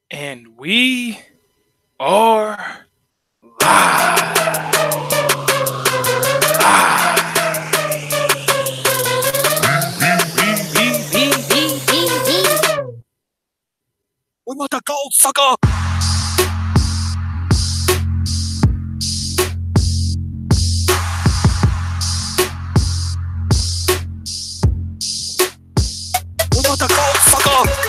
And we are live. We want the gold, sucker. We want the gold, sucker.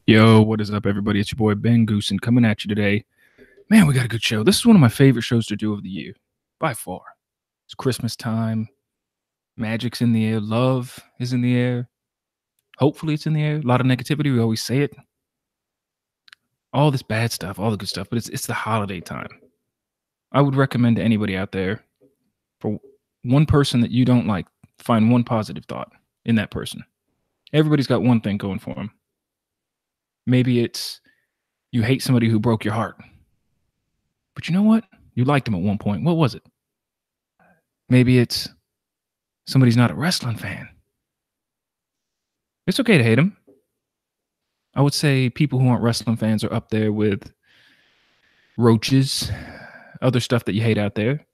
Yo, what is up, everybody? It's your boy Ben Goosen coming at you today. Man, we got a good show. This is one of my favorite shows to do of the year, by far. It's Christmas time. Magic's in the air. Love is in the air. Hopefully it's in the air. A lot of negativity. We always say it. All this bad stuff, all the good stuff, but it's the holiday time. I would recommend to anybody out there, for one person that you don't like, find one positive thought in that person. Everybody's got one thing going for them. Maybe it's you hate somebody who broke your heart. But you know what? You liked them at one point. What was it? Maybe it's somebody's not a wrestling fan. It's okay to hate them. I would say people who aren't wrestling fans are up there with roaches, other stuff that you hate out there.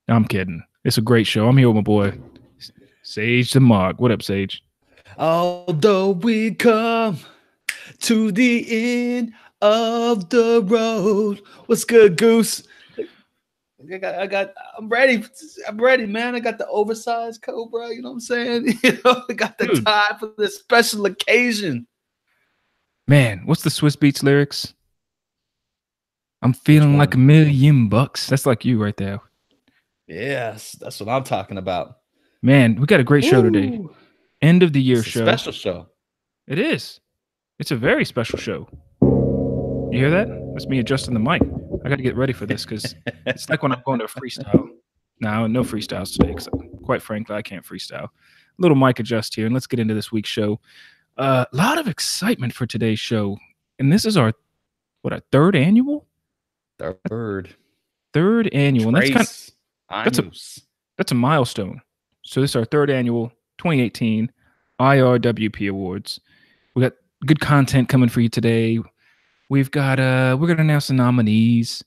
No, I'm kidding. It's a great show. I'm here with my boy, Sage the Mark. What up, Sage? Although we come to the end of the road. What's good, Goose? I'm ready. I'm ready, man. I got the oversized Cobra. You know what I'm saying? I got the tie for this special occasion. Man, what's the Swiss Beats lyrics? I'm feeling like $1,000,000. That's like you right there. Yes, that's what I'm talking about. Man, we got a great show today. End of the year show. Special show. It is. It's a very special show. You hear that? That's me adjusting the mic. I got to get ready for this because it's like when I'm going to a freestyle. No freestyles today because, quite frankly, I can't freestyle. Little mic adjust here, and let's get into this week's show. A lot of excitement for today's show, and this is our third annual? Third annual. And that's a milestone. So this is our third annual 2018 IRWP Awards. We got good content coming for you today. We've got we're gonna announce the nominees,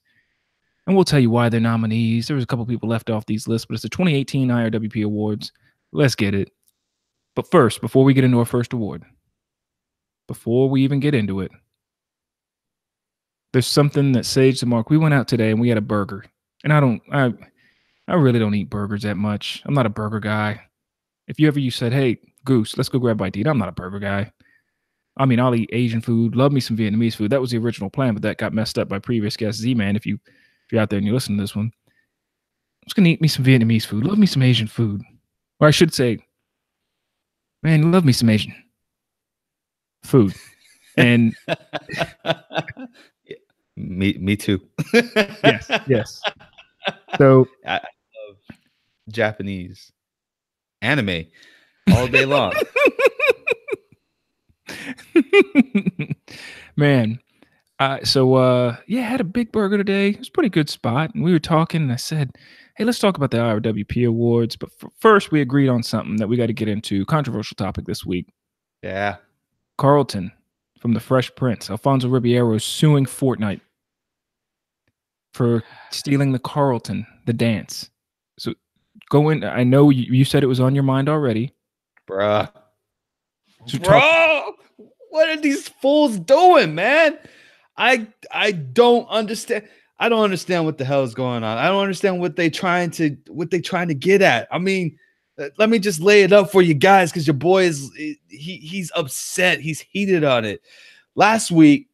and we'll tell you why they're nominees. There was a couple people left off these lists, but it's the 2018 IRWP Awards. Let's get it. But first, before we get into our first award, before we even get into it, there's something that Sage the Mark. We went out today and we had a burger, and I really don't eat burgers that much. I'm not a burger guy. If you said, "Hey, Goose, let's go grab a bite to eat," I'm not a burger guy. I mean, I'll eat Asian food, love me some Vietnamese food. That was the original plan, but that got messed up by previous guest Z-Man. If you're out there and you listen to this one, I'm just gonna eat me some Vietnamese food, love me some Asian food, or I should say, man, love me some Asian food. And me too. yes. So I love Japanese anime all day long. Man, I had a big burger today. It was a pretty good spot, and we were talking, and I said, hey, let's talk about the IRWP Awards, but first we agreed on something that we got to get into. Controversial topic this week. Yeah. Carlton from the Fresh Prince, Alfonso Ribeiro, is suing Fortnite for stealing the Carlton, the dance. So go in. I know you said it was on your mind already. Bruh. What are these fools doing, man? I don't understand. I don't understand what the hell is going on. I don't understand what they trying to get at. I mean, let me just lay it up for you guys because your boy he's upset. He's heated on it. Last week,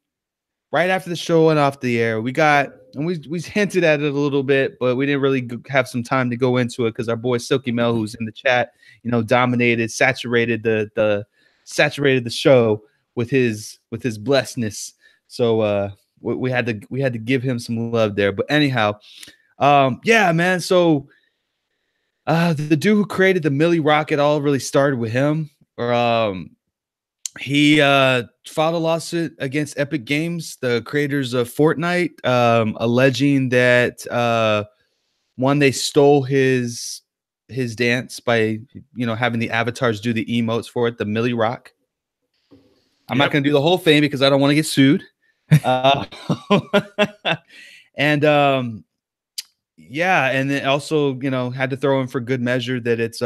right after the show went off the air, we hinted at it a little bit, but we didn't really have some time to go into it because our boy Silky Mel, who's in the chat, dominated, saturated the show with his blessedness. So we had to give him some love there. But anyhow, yeah, man. So The dude who created the Millie Rocket all really started with him. He filed a lawsuit against Epic Games, the creators of Fortnite, alleging that one, they stole his dance by having the avatars do the emotes for it, the Millie Rock. I'm not going to do the whole thing because I don't want to get sued. And yeah, and then also had to throw in for good measure that it's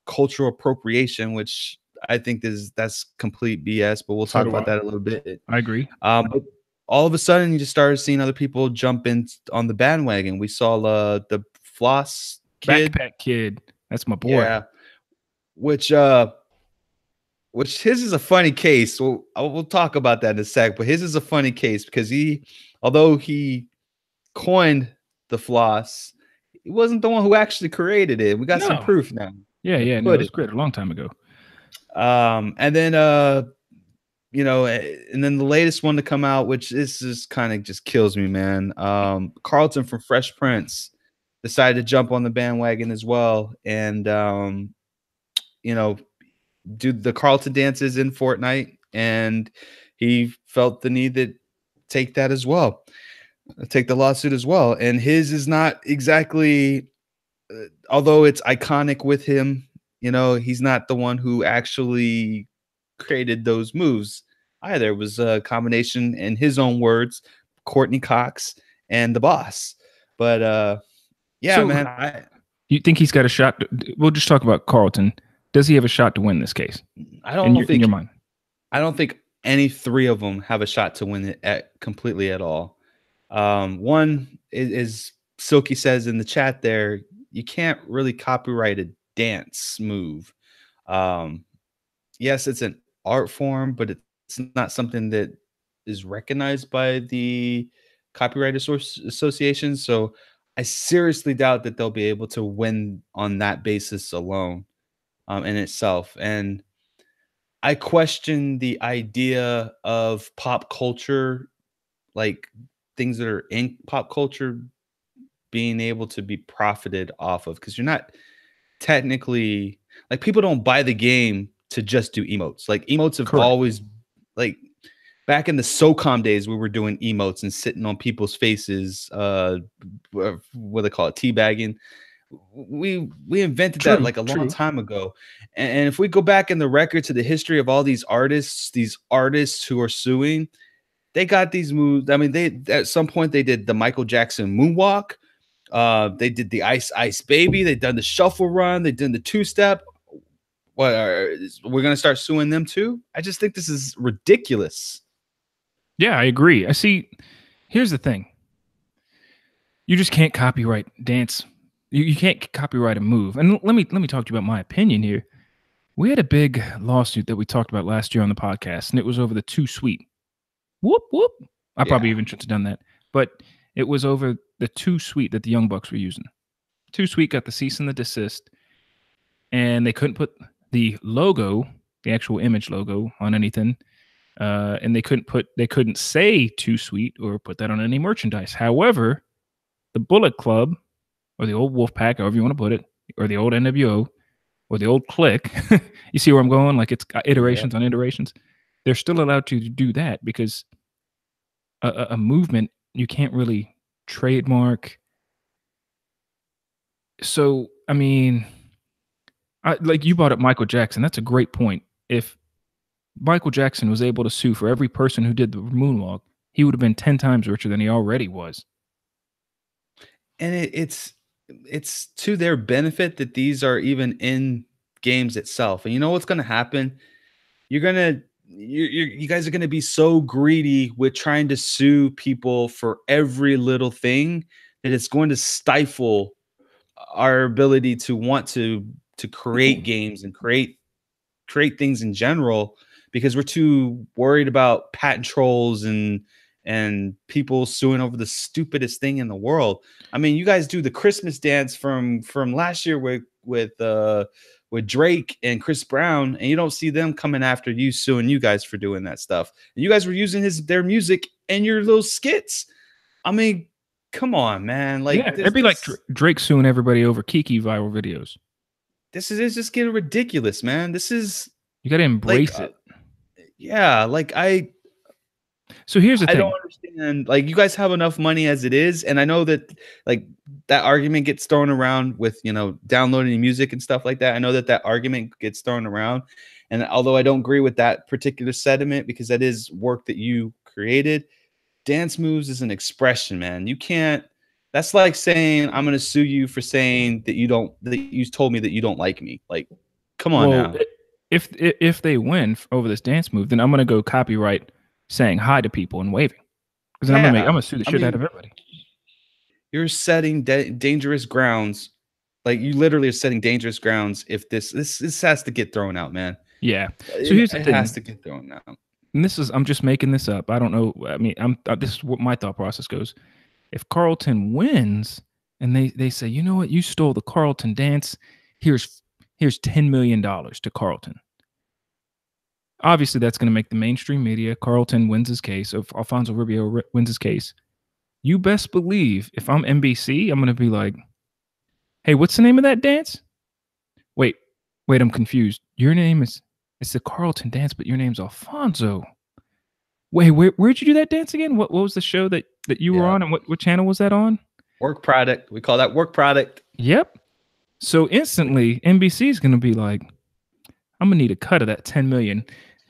cultural appropriation, which I think that's complete BS, but we'll talk about that a little bit. I agree. But all of a sudden you just started seeing other people jump in on the bandwagon. We saw the Floss kid. Backpack Kid. That's my boy. Yeah. Which his is a funny case. We'll talk about that in a sec, but his is a funny case because although he coined the floss, he wasn't the one who actually created it. We got some proof now. Yeah, it was created a long time ago. And then and then the latest one to come out, which this is kind of just kills me, man. Carlton from Fresh Prince decided to jump on the bandwagon as well, and do the Carlton dances in Fortnite, and he felt the need to take that as well, take the lawsuit as well. And his is not exactly, although it's iconic with him, he's not the one who actually created those moves either. It was a combination, in his own words, Courtney Cox and the boss. But yeah, so, man, you think he's got a shot? We'll just talk about Carlton. Does he have a shot to win this case? I don't think in your mind. I don't think any three of them have a shot to win it completely at all. One is Silky says in the chat there, you can't really copyright a dance move. Yes, it's an art form, but it's not something that is recognized by the Copyright Association. So I seriously doubt that they'll be able to win on that basis alone. In itself. And I question the idea of pop culture, like things that are in pop culture, being able to be profited off of, because you're not technically, like, people don't buy the game to just do emotes. Like, emotes have always, like, back in the SOCOM days, we were doing emotes and sitting on people's faces, what do they call it, teabagging. We invented that like a long time ago. And if we go back in the record to the history of all these artists who are suing, they got these moves. I mean, they at some point they did the Michael Jackson moonwalk. They did the Ice Ice Baby. They done the shuffle run. They did the two-step. We're gonna start suing them too? I just think this is ridiculous. Yeah, I agree. I see. Here's the thing. You just can't copyright dance. You can't copyright a move. And let me talk to you about my opinion here. We had a big lawsuit that we talked about last year on the podcast, and it was over the Too Sweet. Whoop, whoop. I probably even should have done that. But it was over the Too Sweet that the Young Bucks were using. Too Sweet got the cease and the desist, and they couldn't put the logo, the actual image logo, on anything. And they couldn't say Too Sweet or put that on any merchandise. However, the Bullet Club, or the old Wolfpack, however you want to put it, or the old NWO, or the old Click. You see where I'm going? Like, it's iterations on iterations. They're still allowed to do that because a movement, you can't really trademark. So, I mean, like you brought up Michael Jackson. That's a great point. If Michael Jackson was able to sue for every person who did the moonwalk, he would have been 10 times richer than he already was. And it's to their benefit that these are even in games itself. And you know what's going to happen? You guys are going to be so greedy with trying to sue people for every little thing that it's going to stifle our ability to want to create games and create things in general, because we're too worried about patent trolls and people suing over the stupidest thing in the world. I mean, you guys do the Christmas dance from last year with Drake and Chris Brown, and you don't see them coming after you, suing you guys for doing that stuff. And you guys were using their music in your little skits. I mean, come on, man. Like, yeah, it'd be like Drake suing everybody over Kiki viral videos. This is just getting ridiculous, man. This is you got to embrace it. Yeah, like So here's the thing. I don't understand. Like, you guys have enough money as it is, and I know that like that argument gets thrown around with, you know, downloading music and stuff like that. I know that argument gets thrown around, and although I don't agree with that particular sentiment because that is work that you created, dance moves is an expression, man. You can't. That's like saying I'm going to sue you for saying that you told me that you don't like me. Like, come on now. If they win over this dance move, then I'm going to go copyright saying hi to people and waving. Because then I'm gonna sue the shit out of everybody. You're setting dangerous grounds. Like, you literally are setting dangerous grounds if this has to get thrown out, man. Yeah. So here's the thing. It has to get thrown out. And I'm just making this up. I don't know. I mean, this is what my thought process goes. If Carlton wins and they say, you know what, you stole the Carlton dance, here's $10 million to Carlton. Obviously, that's going to make the mainstream media. Carlton wins his case. If Alfonso Ribeiro wins his case, you best believe if I'm NBC, I'm going to be like, hey, what's the name of that dance? Wait, I'm confused. Your name is, it's the Carlton dance, but your name's Alfonso. Wait, where'd you do that dance again? What was the show that you were on, and what channel was that on? Work product. We call that work product. Yep. So instantly, NBC is going to be like, I'm going to need a cut of that 10 million.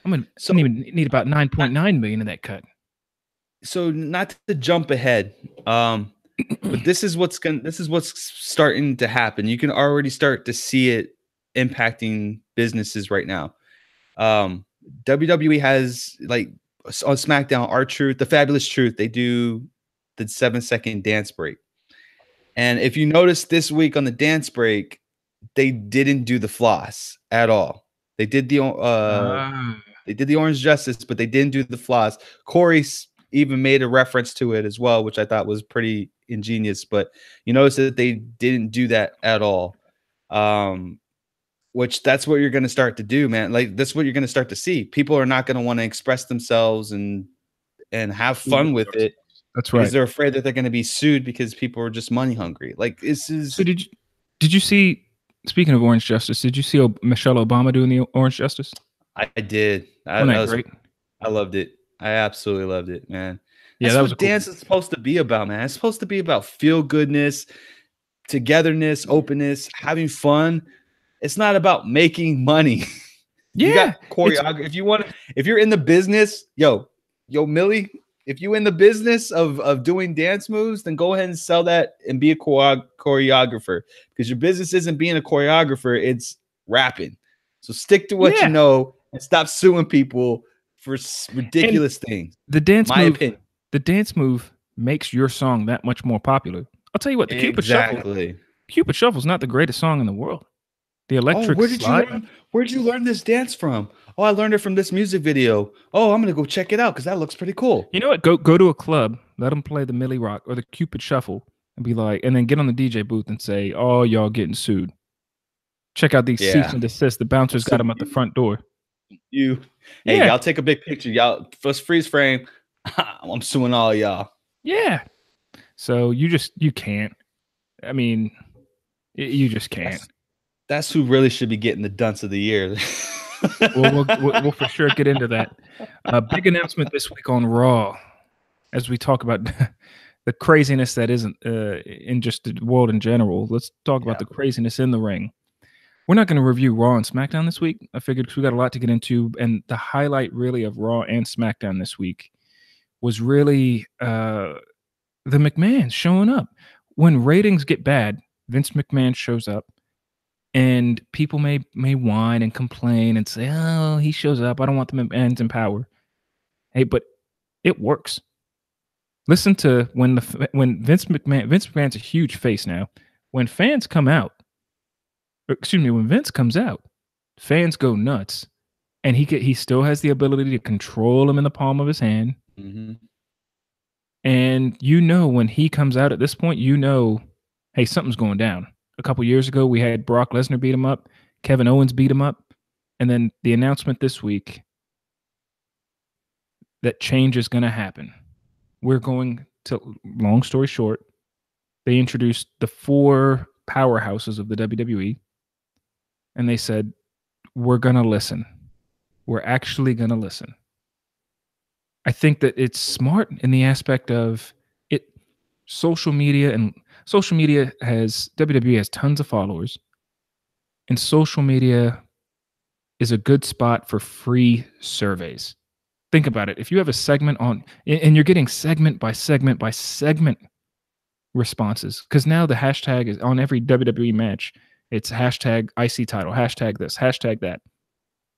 I'm going to even need about 9.9 million of that cut. So not to jump ahead, but this is what's starting to happen. You can already start to see it impacting businesses right now. WWE has, like, on Smackdown, R-Truth, the Fabulous Truth, they do the 7-second dance break. And if you notice this week on the dance break, they didn't do the floss at all. They did the Orange Justice, but they didn't do the floss. Corey even made a reference to it as well, which I thought was pretty ingenious. But you notice that they didn't do that at all. Which that's what you're going to start to do, man. Like, that's what you're going to start to see. People are not going to want to express themselves and have fun with it. That's right. Because they're afraid that they're going to be sued because people are just money hungry. Like, this is. So did you see? Speaking of Orange Justice, did you see Michelle Obama doing the Orange Justice? I did. Wasn't that great? I loved it. I absolutely loved it, man. Yeah, that's what dance is supposed to be about, man. It's supposed to be about feel goodness, togetherness, openness, having fun. It's not about making money. Yeah, you got choreography. If you're in the business, yo, Millie, if you're in the business of doing dance moves, then go ahead and sell that and be a choreographer, because your business isn't being a choreographer, it's rapping. So stick to what you know and stop suing people for ridiculous things. The dance move makes your song that much more popular. I'll tell you what, the Cupid Shuffle is not the greatest song in the world. The electric slide. Where'd you learn this dance from? Oh, I learned it from this music video. Oh, I'm gonna go check it out because that looks pretty cool. You know what? Go to a club, let them play the Millie Rock or the Cupid Shuffle, and be like, and then get on the DJ booth and say, "Oh, y'all getting sued. Check out these cease and desist. The bouncers got them at the front door." Hey, y'all take a big picture. Y'all first freeze frame. I'm suing all y'all. Yeah. So you can't. I mean, you just can't. That's who really should be getting the dunce of the year. we'll for sure get into that. Big announcement this week on Raw, as we talk about the craziness that isn't in just the world in general. Let's talk about the craziness in the ring. We're not going to review Raw and SmackDown this week. I figured we got a lot to get into, and the highlight really of Raw and SmackDown this week was really the McMahons showing up. When ratings get bad, Vince McMahon shows up. And people may whine and complain and say, "Oh, he shows up. I don't want the McMahons in power." Hey, but it works. Listen to when Vince McMahon's a huge face now. When fans come out, when Vince comes out, fans go nuts, and he still has the ability to control them in the palm of his hand. Mm-hmm. And when he comes out at this point, hey, something's going down. A couple years ago, we had Brock Lesnar beat him up. Kevin Owens beat him up. And then the announcement this week that change is going to happen. We're going to, long story short, they introduced the 4 powerhouses of the WWE, and they said, we're going to listen. We're actually going to listen. I think that it's smart in the aspect of it. Social media has WWE has tons of followers, and social media is a good spot for free surveys. Think about it. If you have a segment on, and you're getting segment by segment by segment responses, because now the hashtag is on every WWE match. It's hashtag IC title, hashtag this, hashtag that.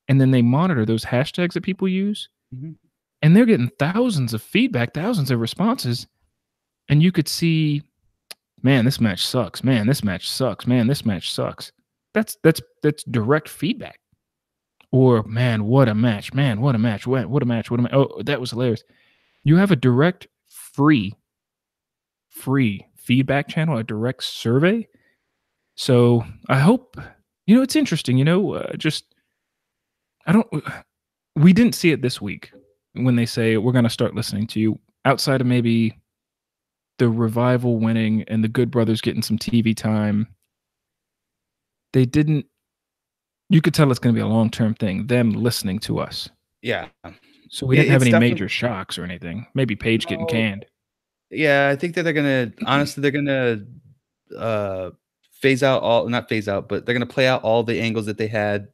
And then they monitor those hashtags that people use. Mm-hmm. And they're getting thousands of feedback, thousands of responses. And you could see, man, this match sucks. Man, this match sucks. Man, this match sucks. That's direct feedback. Or, man, what a match. Man, what a match. What a match. What a match. Oh, that was hilarious. You have a direct free feedback channel, a direct survey. So I hope, it's interesting, we didn't see it this week when they say we're going to start listening to you, outside of maybe the Revival winning and the Good Brothers getting some TV time. They didn't, you could tell it's going to be a long-term thing, them listening to us. Yeah. So we didn't have any major shocks or anything. Maybe Paige getting canned. Yeah, I think that they're going to, honestly, they're going to phase out all, not phase out, but they're going to play out all the angles that they had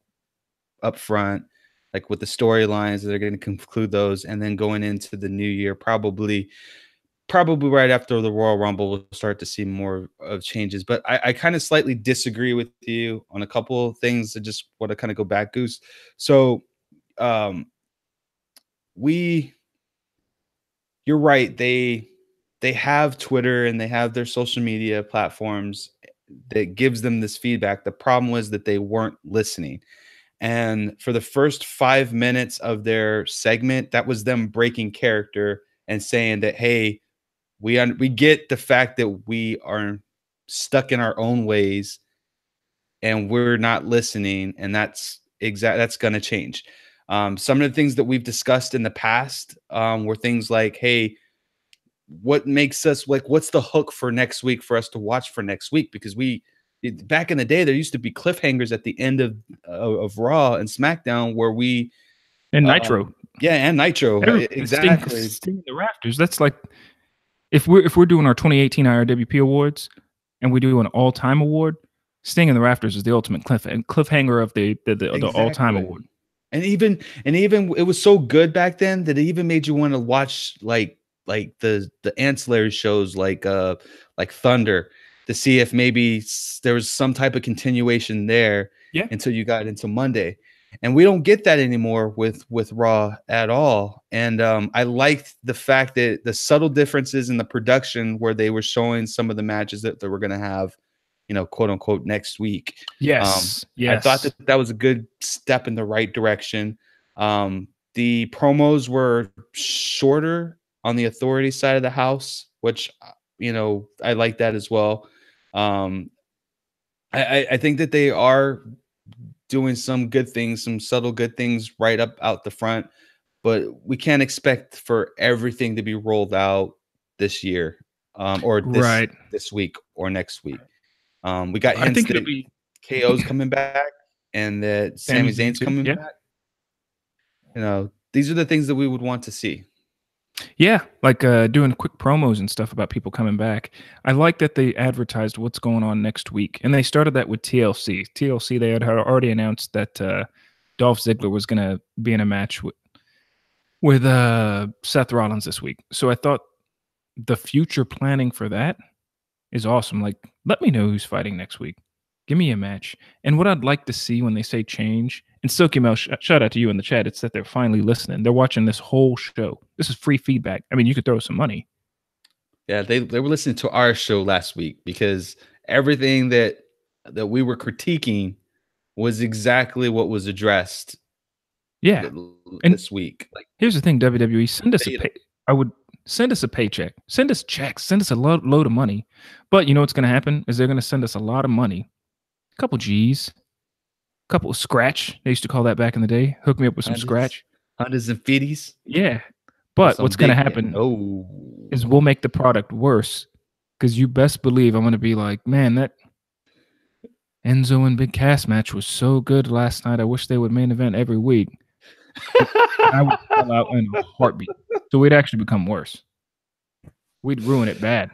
up front, like with the storylines. They're going to conclude those, and then going into the new year, probably right after the Royal Rumble, we'll start to see more of changes. But I kind of slightly disagree with you on a couple of things. I just want to kind of go back, Goose. So you're right. They have Twitter and they have their social media platforms that gives them this feedback. The problem was that they weren't listening. And for the first 5 minutes of their segment, that was them breaking character and saying that, hey, we get the fact that we are stuck in our own ways and we're not listening. And that's going to change. Some of the things that we've discussed in the past were things like, hey, what makes us, like, what's the hook for next week for us to watch for next week? Because back in the day, there used to be cliffhangers at the end of Raw and SmackDown where and Nitro. And Nitro. Exactly. Sting the rafters. That's like, if we're doing our 2018 IRWP Awards and we do an all-time award, Sting in the Rafters is the ultimate cliffhanger of the all-time award. And even it was so good back then that it even made you want to watch like the ancillary shows like Thunder, to see if maybe there was some type of continuation there until you got into Monday. And we don't get that anymore with Raw at all. And I liked the fact that the subtle differences in the production where they were showing some of the matches that they were going to have, quote unquote, next week. Yes. I thought that was a good step in the right direction. The promos were shorter on the Authority side of the house, which, I like that as well. I think that they are doing some good things, some subtle good things right up out the front, but we can't expect for everything to be rolled out this year, or this week or next week. We got hints that KO's coming back and that Sami Zayn's coming back. These are the things that we would want to see. Yeah, like doing quick promos and stuff about people coming back. I like that they advertised what's going on next week. And they started that with TLC. TLC, they had already announced that Dolph Ziggler was going to be in a match with Seth Rollins this week. So I thought the future planning for that is awesome. Like, let me know who's fighting next week. Give me a match. And what I'd like to see when they say change, and Silky Mel, shout out to you in the chat, it's that they're finally listening. They're watching this whole show. This is free feedback. I mean, you could throw some money. Yeah, they were listening to our show last week because everything that we were critiquing was exactly what was addressed. Yeah, this week. Like, here's the thing, WWE, send us send us a paycheck. Send us checks. Send us a load of money. But you know what's going to happen is they're going to send us a lot of money. A couple G's. A couple of scratch. They used to call that back in the day. Hook me up with some scratch. Hundreds and fifties. Yeah. But what's going to happen is we'll make the product worse Because you best believe I'm going to be like, man, that Enzo and Big Cass match was so good last night. I wish they would main event every week. I would sell out in a heartbeat. So we'd actually become worse. We'd ruin it bad.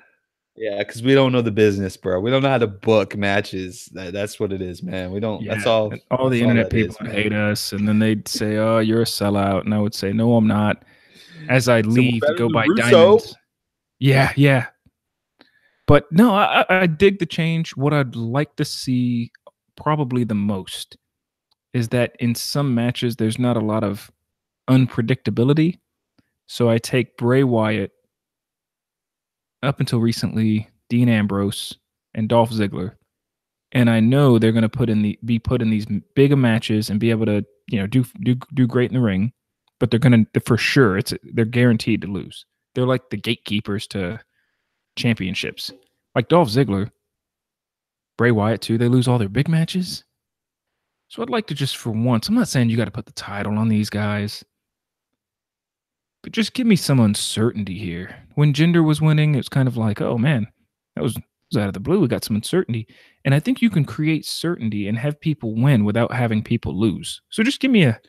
Yeah, because we don't know the business, bro. We don't know how to book matches. That's what it is, man. We don't. Yeah, that's all. All the internet people would hate us, and then they'd say, "Oh, you're a sellout," and I would say, "No, I'm not." As I leave to go buy diamonds. Yeah. But no, I dig the change. What I'd like to see probably the most is that in some matches there's not a lot of unpredictability. So I take Bray Wyatt, up until recently, Dean Ambrose and Dolph Ziggler, and I know they're going to be put in these bigger matches and be able to, do great in the ring, but they're going to, for sure, they're guaranteed to lose. They're like the gatekeepers to championships. Like Dolph Ziggler, Bray Wyatt too, they lose all their big matches. So I'd like to just, for once, I'm not saying you got to put the title on these guys, but just give me some uncertainty here. When Jinder was winning, it's kind of like, oh man, that was out of the blue. We got some uncertainty. And I think you can create certainty and have people win without having people lose. So just give me a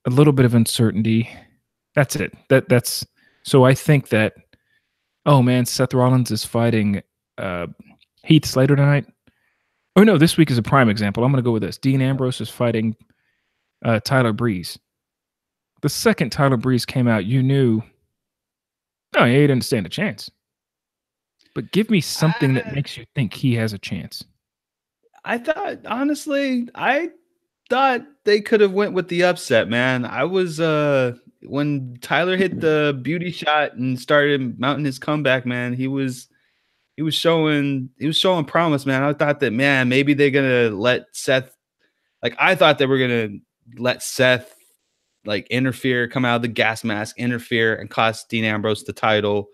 little bit of uncertainty. That's it. That's so I think that, oh man, Seth Rollins is fighting Heath Slater tonight. Oh no, this week is a prime example. I'm going to go with this. Dean Ambrose is fighting Tyler Breeze. The second Tyler Breeze came out, you knew, no, he didn't stand a chance. But give me something that makes you think he has a chance. I thought they could have went with the upset, man. I was when Tyler hit the beauty shot and started mounting his comeback, man, he was showing promise, man. I thought that, man, maybe they're gonna let Seth, like I thought they were gonna let Seth like interfere, come out of the gas mask, interfere, and cost Dean Ambrose the title.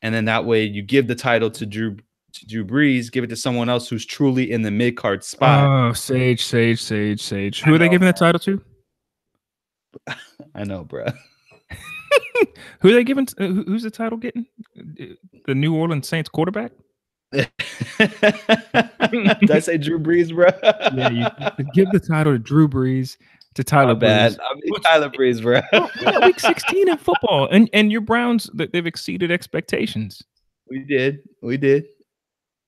And then that way you give the title to Drew Brees, give it to someone else who's truly in the mid-card spot. Oh, Sage. Who are they giving the title to? I know, bro. Who are they giving? Who's the title getting? The New Orleans Saints quarterback? Did I say Drew Brees, bro? Yeah, you give the title to Drew Brees, to Tyler Breeze. I mean, Tyler Breeze, bro. Week 16 in football, and your Browns, they've exceeded expectations. We did.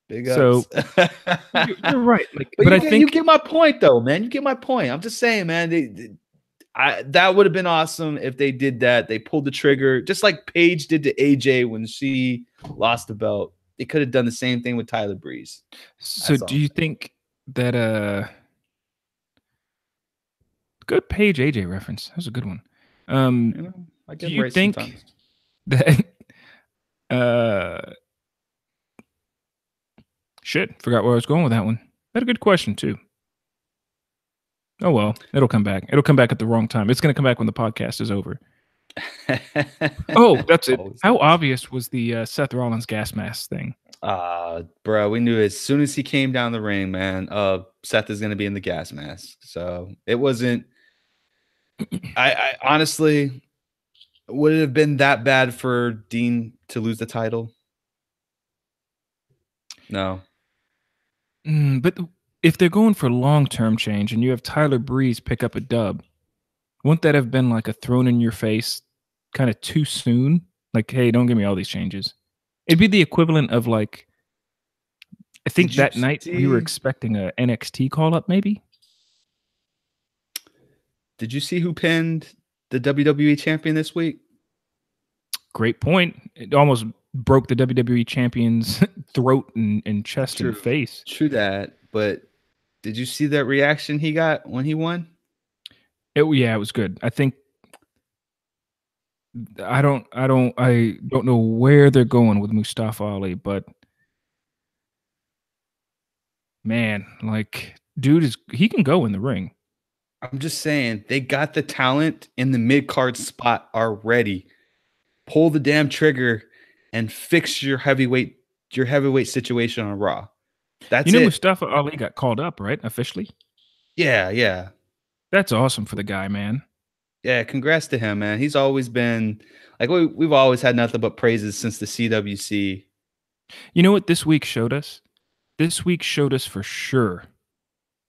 Big ups. So you're right. But I think you get my point, though, man. You get my point. I'm just saying, man. That would have been awesome if they did that. They pulled the trigger, just like Paige did to AJ when she lost the belt. They could have done the same thing with Tyler Breeze. So do you think that good Paige AJ reference? That was a good one. I do you think that shit, forgot where I was going with that one. That's a good question too. Oh well, it'll come back. It'll come back at the wrong time. It's going to come back when the podcast is over. Oh, that's it. How obvious was the Seth Rollins gas mask thing? Bro, we knew as soon as he came down the ring, man, Seth is going to be in the gas mask. So it wasn't, I honestly, would it have been that bad for Dean to lose the title? No. But if they're going for long-term change and you have Tyler Breeze pick up a dub, wouldn't that have been like a thrown in your face kind of too soon? Like, hey, don't give me all these changes. It'd be the equivalent of like, I think that night we were expecting a NXT call-up maybe. Did you see who pinned the WWE champion this week? Great point. It almost broke the WWE champion's throat and chest and face. True that, but did you see that reaction he got when he won? It was good. I think I don't know where they're going with Mustafa Ali, but man, like dude he can go in the ring. I'm just saying they got the talent in the mid-card spot already. Pull the damn trigger and fix your heavyweight situation on Raw. That's it. Mustafa Ali got called up, right? Officially? Yeah. That's awesome for the guy, man. Yeah, congrats to him, man. He's always been like we've always had nothing but praises since the CWC You know what this week showed us? This week showed us for sure.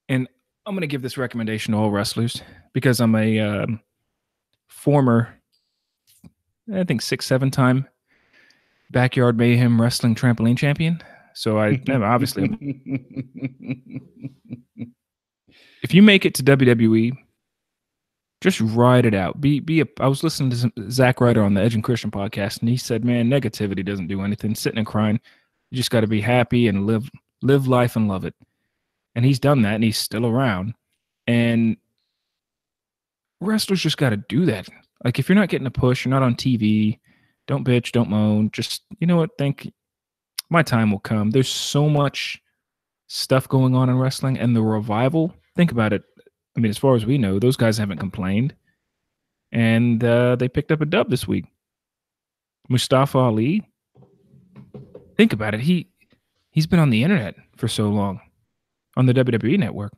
And I'm going to give this recommendation to all wrestlers because I'm a former, I think 6-7 time Backyard Mayhem Wrestling Trampoline Champion. So obviously, if you make it to WWE, just ride it out. I was listening to Zack Ryder on the Edge and Christian podcast, and he said, "Man, negativity doesn't do anything. Sitting and crying, you just got to be happy and live life and love it." And he's done that, and he's still around. And wrestlers just got to do that. Like, if you're not getting a push, you're not on TV, don't bitch, don't moan. Just, you know what? Think my time will come. There's so much stuff going on in wrestling, and the revival. Think about it. I mean, as far as we know, those guys haven't complained, and they picked up a dub this week. Mustafa Ali. Think about it. He's been on the internet for so long, on the WWE network,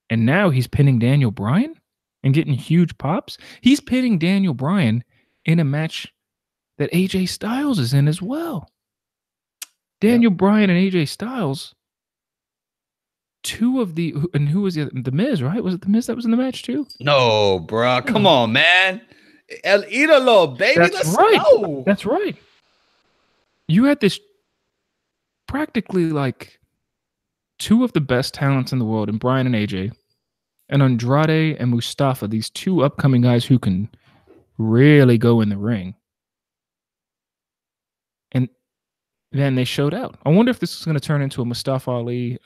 and now he's pinning Daniel Bryan and getting huge pops. He's pinning Daniel Bryan in a match that AJ Styles is in as well. Daniel Bryan and AJ Styles. Who was the Miz, right? Was it the Miz that was in the match too? No, bro. Come on, man. El Idolo, baby. Let's go. That's right. You had this practically like two of the best talents in the world in Bryan and AJ, and Andrade and Mustafa, these two upcoming guys who can really go in the ring. And then they showed out. I wonder if this is going to turn into a Mustafa Ali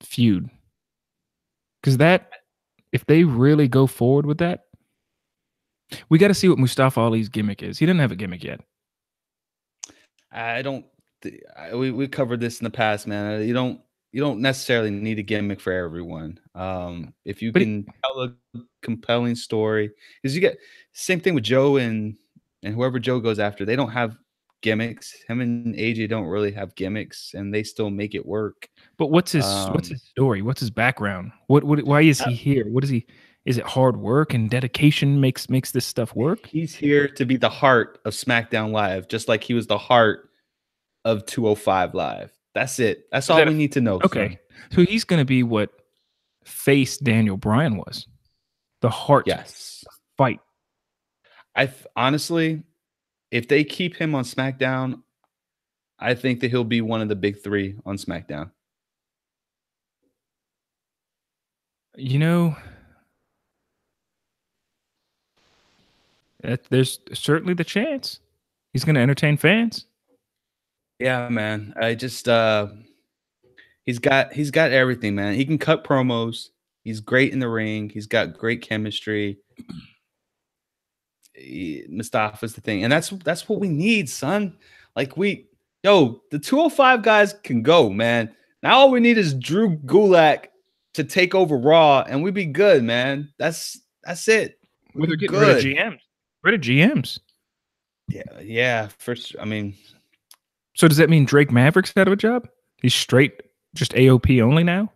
feud. Because if they really go forward with that, we got to see what Mustafa Ali's gimmick is. He didn't have a gimmick yet. We covered this in the past, man. You don't necessarily need a gimmick for everyone. If you can tell a compelling story, because you get same thing with Joe and whoever Joe goes after, they don't have gimmicks. Him and AJ don't really have gimmicks, and they still make it work. But what's his story? What's his background? Why is he here? What is he? Is it hard work and dedication makes this stuff work? He's here to be the heart of SmackDown Live, just like he was the heart of 205 Live. That's it. That's all we need to know. Okay. So he's going to be what face Daniel Bryan was. The heart. Yes. Fight. Honestly, if they keep him on SmackDown, I think that he'll be one of the big three on SmackDown. You know, there's certainly the chance he's going to entertain fans. Yeah, man. I just he's got everything, man. He can cut promos. He's great in the ring. He's got great chemistry. Mustafa's the thing, and that's what we need, son. Like the 205 guys can go, man. Now all we need is Drew Gulak to take over Raw, and we'd be good, man. That's it. We're getting rid of GMs. Rid of GMs. Yeah. First, I mean, so does that mean Drake Maverick's out of a job? He's straight, just AOP only now?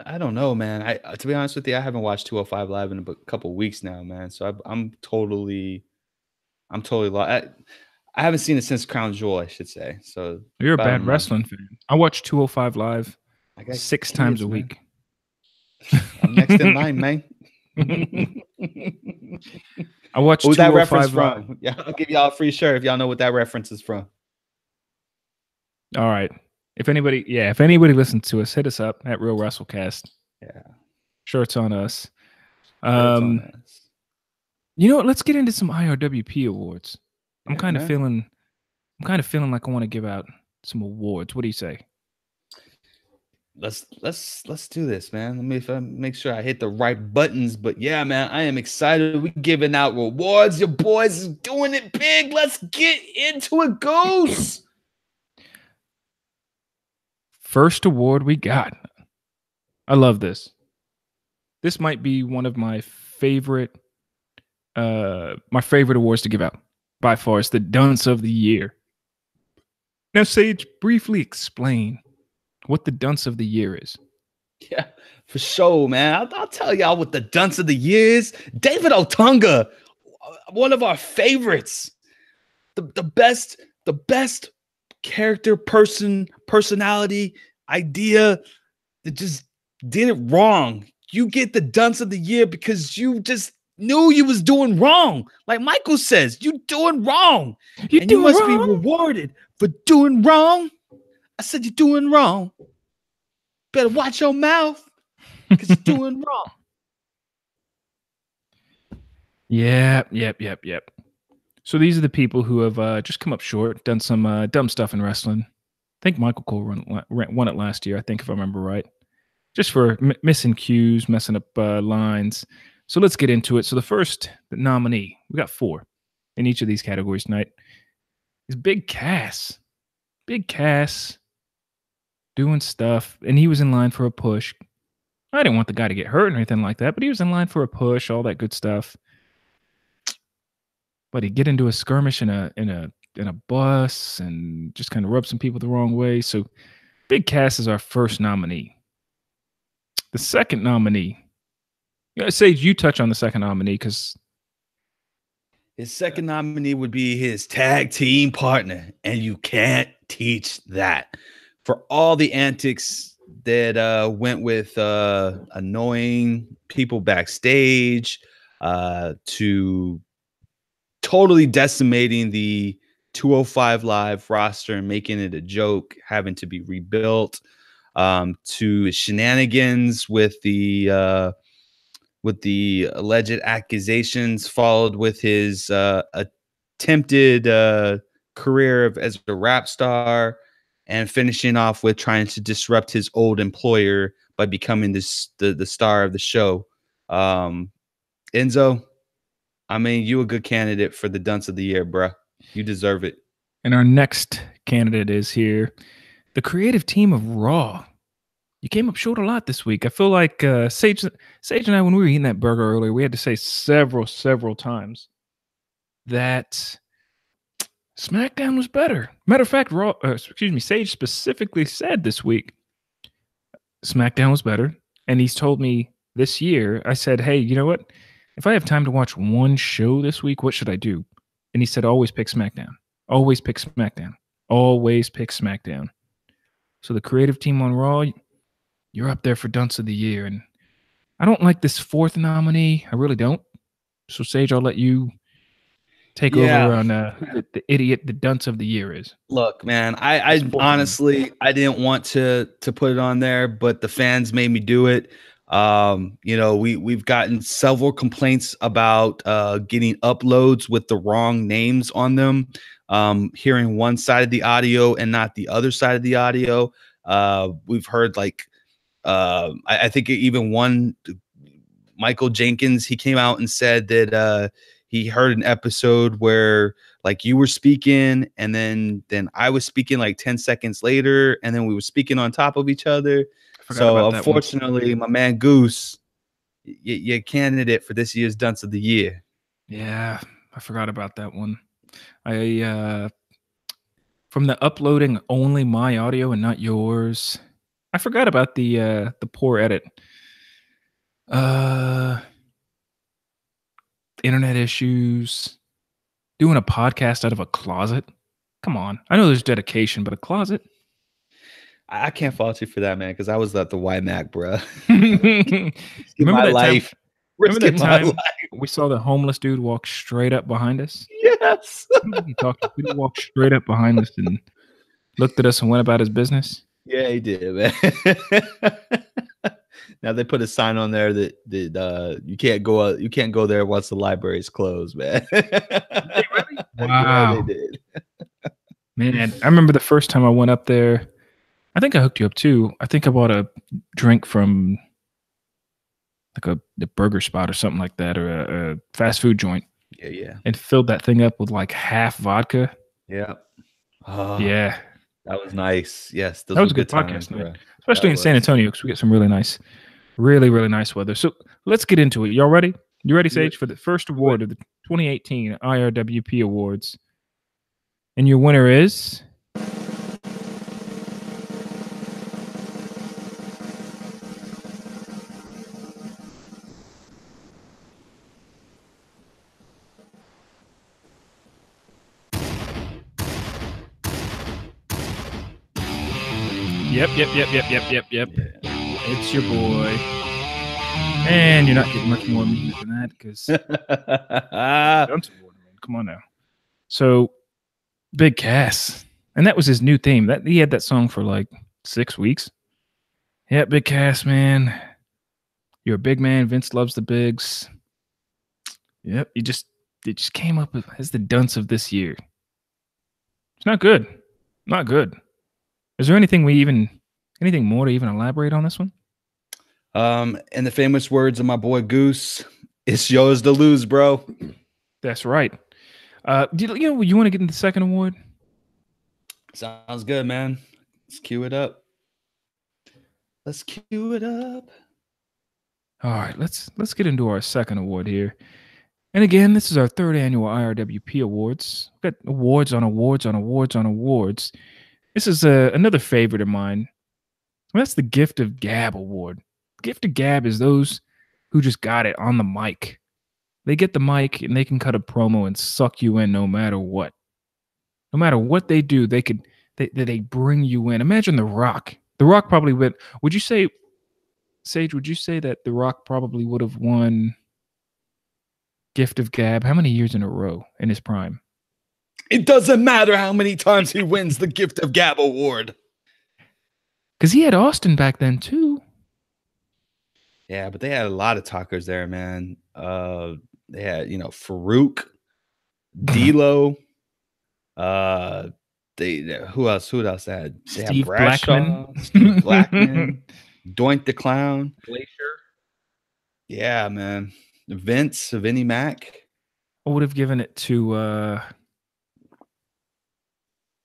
I don't know, man. To be honest with you, I haven't watched 205 Live in a couple weeks now, man. So I'm totally lost. I haven't seen it since Crown Jewel, I should say. So you're a bad wrestling fan. I watch 205 Live 6 times a week. I'm next in line, man. I watch 205 that reference from. Yeah, I'll give y'all a free shirt if y'all know what that reference is from. All right. If anybody listens to us, hit us up at Real WrestleCast. Yeah. Shirts on us. You know what? Let's get into some IRWP awards. I'm kind of feeling like I want to give out some awards. What do you say? Let's do this, man. Let me make sure I hit the right buttons. But yeah, man, I am excited. We're giving out rewards. Your boys is doing it big. Let's get into it, Goose. First award we got. I love this. This might be one of my favorite awards to give out. By far, it's the Dunce of the Year. Now, Sage, briefly explain what the Dunce of the Year is. Yeah, for sure, man. I'll tell y'all what the Dunce of the Year is. David Otunga, one of our favorites. the best character, personality, idea that just did it wrong. You get the dunce of the year because you just knew you was doing wrong. Like Michael says, you doing wrong. You must be rewarded for doing wrong. I said you're doing wrong. Better watch your mouth because you're doing wrong. Yep. So these are the people who have just come up short, done some dumb stuff in wrestling. I think Michael Cole won it last year, I think, if I remember right. Just for missing cues, messing up lines. So let's get into it. So the first nominee, we got 4 in each of these categories tonight, is Big Cass. Big Cass doing stuff, and he was in line for a push. I didn't want the guy to get hurt or anything like that, but he was in line for a push, all that good stuff. But he'd get into a skirmish in a bus and just kind of rub some people the wrong way. So Big Cass is our first nominee. The second nominee, Sage, you touch on the second nominee because his second nominee would be his tag team partner, and you can't teach that. For all the antics that went with annoying people backstage, to totally decimating the 205 Live roster and making it a joke, having to be rebuilt, to shenanigans with the alleged accusations, followed with his attempted career as a rap star, and finishing off with trying to disrupt his old employer by becoming the star of the show. Enzo, I mean, you a good candidate for the dunce of the year, bruh. You deserve it. And our next candidate is here, the creative team of Raw. You came up short a lot this week. I feel like Sage and I, when we were eating that burger earlier, we had to say several times that Smackdown was better. Matter of fact, Sage specifically said this week Smackdown was better. And he's told me this year, I said, hey, you know what? If I have time to watch one show this week, what should I do? And he said, always pick Smackdown. Always pick Smackdown. Always pick Smackdown. So the creative team on Raw, you're up there for dunce of the year. And I don't like this fourth nominee. I really don't. So Sage, I'll let you take over on who the idiot, the dunce of the year is. Look, man, I honestly, I didn't want to put it on there, but the fans made me do it. We've gotten several complaints about getting uploads with the wrong names on them, hearing one side of the audio and not the other side of the audio. We've heard I think even one Michael Jenkins, he came out and said that he heard an episode where like you were speaking and then I was speaking like 10 seconds later, and then we were speaking on top of each other. So unfortunately, my man Goose, you're a candidate for this year's dunce of the year. Yeah, I forgot about that one. From the uploading only my audio and not yours. I forgot about the poor edit. Internet issues. Doing a podcast out of a closet. Come on. I know there's dedication, but a closet? I can't fault you for that, man, because I was at the YMAC, bro. Remember that time we saw the homeless dude walk straight up behind us? Yes. He walked straight up behind us and looked at us and went about his business. Yeah, he did, man. Now they put a sign on there that you can't go there once the library's closed, man. Really? Wow. Yeah, they did. Man, I remember the first time I went up there. I think I hooked you up too. I think I bought a drink from like the burger spot or something like that, or a fast food joint. Yeah. And filled that thing up with like half vodka. Yeah. Oh, yeah. That was nice. Yes. That was a good podcast night. Especially in San Antonio, because we get some really nice weather. So let's get into it. Y'all ready? You ready, Sage, for the first award of the 2018 IRWP Awards? And your winner is... Yep. It's your boy. And you're not getting much more music than that because come on now. So Big Cass. And that was his new theme. That he had that song for like 6 weeks. Yeah, Big Cass, man. You're a big man. Vince loves the bigs. Yep, it just came up as the dunce of this year. It's not good. Not good. Is there anything more to even elaborate on this one? In the famous words of my boy Goose, it's yours to lose, bro. That's right. You want to get into the second award? Sounds good, man. Let's cue it up. All right, let's get into our second award here. And again, this is our third annual IRWP Awards. We've got awards on awards on awards on awards. This is another favorite of mine. That's the Gift of Gab Award. Gift of Gab is those who just got it on the mic. They get the mic and they can cut a promo and suck you in no matter what. No matter what they do, they bring you in. Imagine The Rock. The Rock probably would. Would you say, Sage? Would you say that The Rock probably would have won Gift of Gab how many years in a row in his prime? It doesn't matter how many times he wins the Gift of Gab Award. Because he had Austin back then too. Yeah, but they had a lot of talkers there, man. They had, Farouk, D'Lo. Who else had? They Steve Bradshaw, Steve Blackman, Doink the Clown, Glacier. Yeah, man. Vinnie Mac. I would have given it to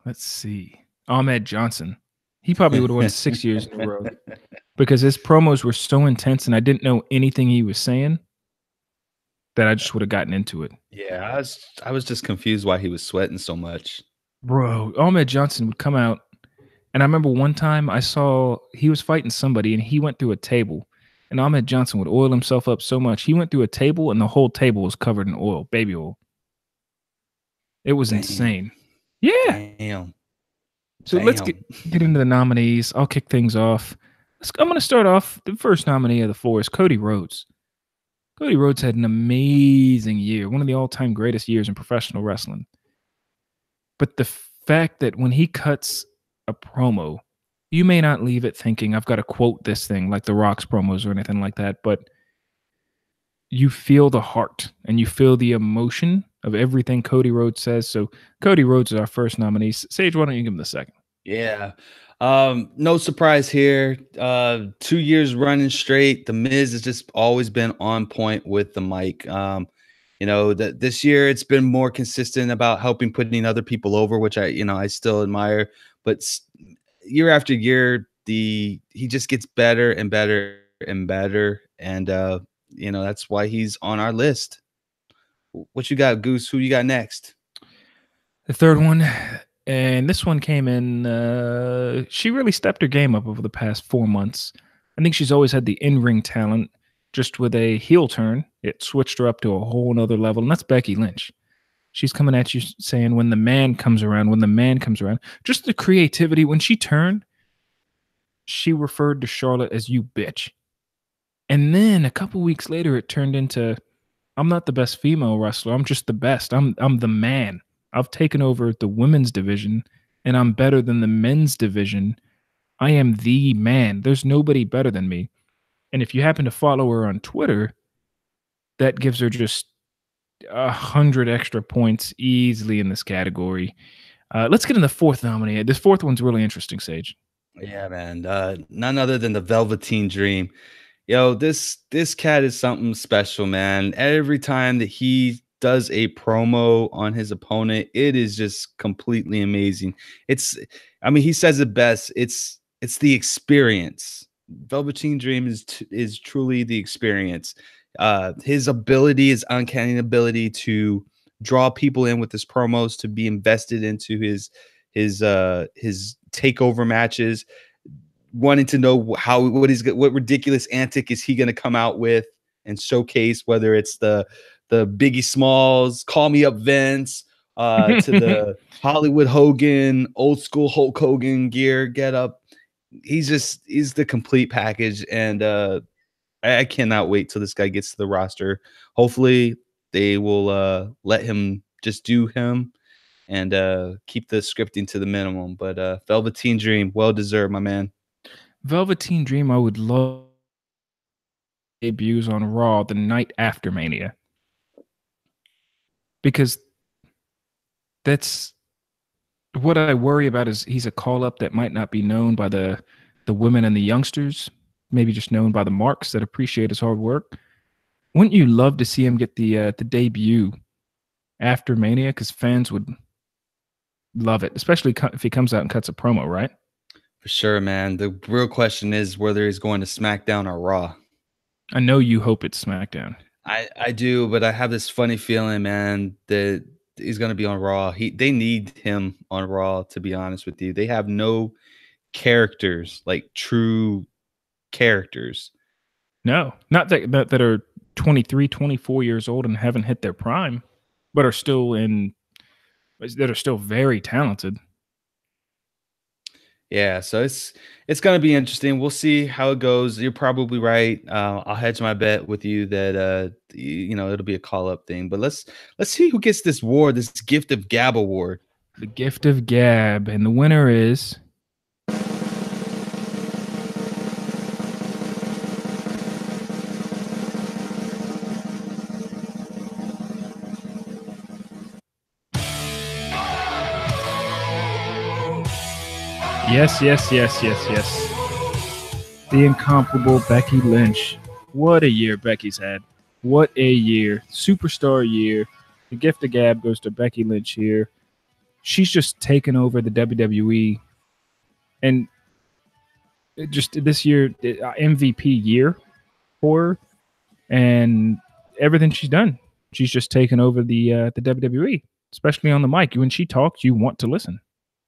let's see, Ahmed Johnson. He probably would have won 6 years in a row because his promos were so intense and I didn't know anything he was saying that I just would have gotten into it. Yeah, I was just confused why he was sweating so much. Bro, Ahmed Johnson would come out, and I remember one time I saw he was fighting somebody and he went through a table, and Ahmed Johnson would oil himself up so much. He went through a table and the whole table was covered in oil, baby oil. It was insane. Yeah. Damn. So let's get into the nominees. I'll kick things off. I'm going to start off. The first nominee of the four is Cody Rhodes. Cody Rhodes had an amazing year, one of the all-time greatest years in professional wrestling. But the fact that when he cuts a promo, you may not leave it thinking, I've got to quote this thing like The Rock's promos or anything like that, but you feel the heart and you feel the emotion of everything Cody Rhodes says. So Cody Rhodes is our first nominee. Sage, why don't you give him the second? Yeah. No surprise here. 2 years running straight. The Miz has just always been on point with the mic. That this year it's been more consistent about helping putting other people over, which I still admire. But year after year, he just gets better and better and better. And that's why he's on our list. What you got, Goose? Who you got next? The third one, and this one came in. She really stepped her game up over the past 4 months. I think she's always had the in-ring talent. Just with a heel turn, it switched her up to a whole nother level, and that's Becky Lynch. She's coming at you saying, when the man comes around, just the creativity. When she turned, she referred to Charlotte as you bitch. And then a couple weeks later, it turned into, I'm not the best female wrestler. I'm just the best. I'm the man. I've taken over the women's division, and I'm better than the men's division. I am the man. There's nobody better than me. And if you happen to follow her on Twitter, that gives her just 100 extra points easily in this category. Let's get in the fourth nominee. This fourth one's really interesting, Sage. Yeah, man. None other than the Velveteen Dream. Yo, this cat is something special, man. Every time that he does a promo on his opponent, it is just completely amazing. He says it best. It's the experience. Velveteen Dream is truly the experience. His uncanny ability to draw people in with his promos, to be invested into his takeover matches, wanting to know what ridiculous antic is he going to come out with and showcase, whether it's the Biggie Smalls, Call Me Up Vince, to the Hollywood Hogan, old school Hulk Hogan gear, get up. he's the complete package, and I cannot wait till this guy gets to the roster. Hopefully they will let him just do him and keep the scripting to the minimum. But Velveteen Dream, well deserved, my man. Velveteen Dream, I would love debuts on Raw the night after Mania, because that's what I worry about. Is he's a call up that might not be known by the women and the youngsters, maybe just known by the marks that appreciate his hard work. Wouldn't you love to see him get the debut after Mania? Because fans would love it, especially if he comes out and cuts a promo, right? For sure, man. The real question is whether he's going to SmackDown or Raw. I know you hope it's SmackDown. I do, but I have this funny feeling, man, that he's going to be on Raw. They need him on Raw, to be honest with you. They have no characters, like true characters. No, not that are 23, 24 years old and haven't hit their prime, but are still very talented. Yeah, so it's going to be interesting. We'll see how it goes. You're probably right. I'll hedge my bet with you that it'll be a call-up thing. But let's see who gets this award, this Gift of Gab award. The Gift of Gab, and the winner is Yes. The incomparable Becky Lynch. What a year Becky's had. What a year. Superstar year. The Gift of Gab goes to Becky Lynch here. She's just taken over the WWE. And just this year, MVP year for her. And everything she's done. She's just taken over the WWE, especially on the mic. When she talks, you want to listen.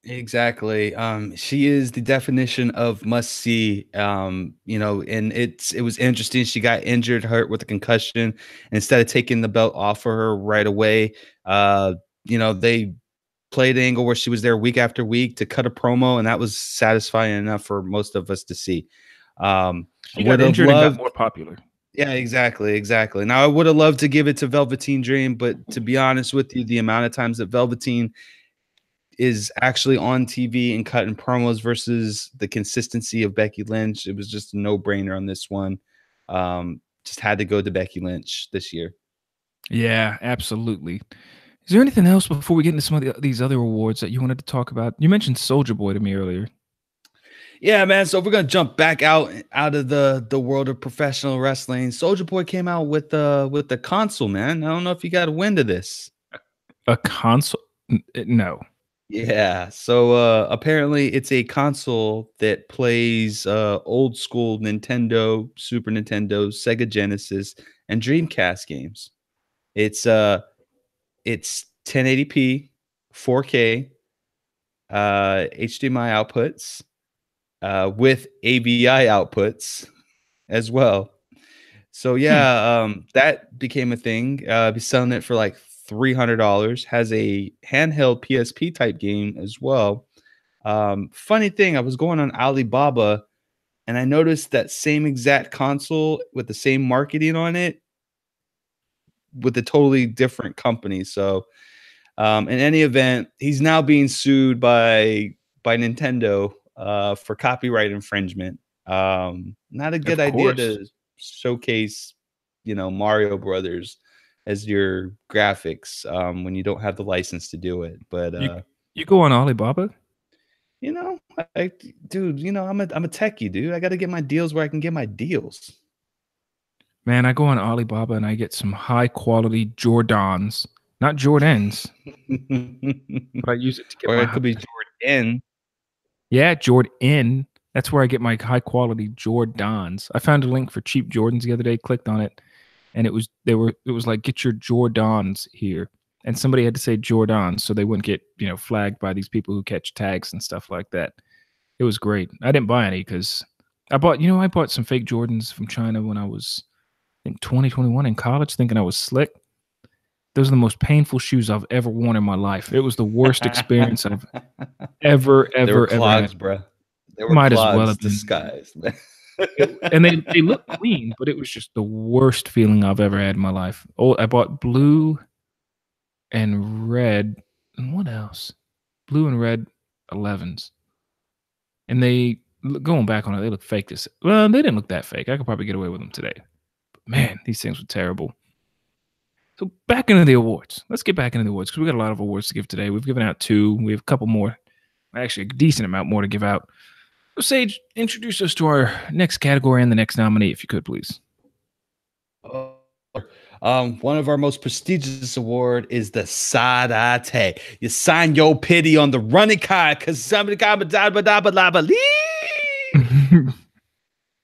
Exactly. She is the definition of must see. And it was interesting. She got injured, hurt with a concussion. And instead of taking the belt off of her right away, they played the angle where she was there week after week to cut a promo, and that was satisfying enough for most of us to see. She got injured and got more popular. Yeah, exactly. Now, I would have loved to give it to Velveteen Dream, but to be honest with you, the amount of times that Velveteen is actually on TV and cutting promos versus the consistency of Becky Lynch, it was just a no-brainer on this one. Just had to go to Becky Lynch this year. Yeah, absolutely. Is there anything else before we get into some of these other awards that you wanted to talk about? You mentioned Soulja Boy to me earlier. Yeah, man. So we're gonna jump back out of the world of professional wrestling. Soulja Boy came out with the console, man. I don't know if you got a wind of this. A console? No. Yeah. So apparently it's a console that plays old school Nintendo, Super Nintendo, Sega Genesis, and Dreamcast games. It's 1080p, 4K, HDMI outputs, with AVI outputs as well. So yeah, that became a thing. Be selling it for like $300. Has a handheld PSP type game as well. Funny thing, I was going on Alibaba and I noticed that same exact console with the same marketing on it with a totally different company. So in any event, he's now being sued by Nintendo for copyright infringement. Not a good idea to showcase, Mario Brothers as your graphics when you don't have the license to do it. But you go on Alibaba? dude, I'm a techie, dude. I got to get my deals where I can get my deals. Man, I go on Alibaba and I get some high quality Jordans, not Jordans. But I use it to get or it could be Jordan. Yeah, Jordan. That's where I get my high quality Jordans. I found a link for cheap Jordans the other day, clicked on it, and it was like, get your Jordans here. And somebody had to say Jordans so they wouldn't get, flagged by these people who catch tags and stuff like that. It was great. I didn't buy any because I bought some fake Jordans from China when I was, I think, 2021 in college, thinking I was slick. Those are the most painful shoes I've ever worn in my life. It was the worst experience I've ever clogs, had. Bro. They were clogs disguised. And they look clean, but it was just the worst feeling I've ever had in my life. Oh, I bought blue and red, and what else? Blue and red 11s. And they, going back on it, they look fake. Well, they didn't look that fake. I could probably get away with them today. But man, these things were terrible. So back into the awards. Let's get back into the awards because we got a lot of awards to give today. We've given out 2. We have a couple more. Actually, a decent amount more to give out. So Sage, introduce us to our next category and the next nominee, if you could, please. One of our most prestigious award is the Sadate. You sign your pity on the running card because somebody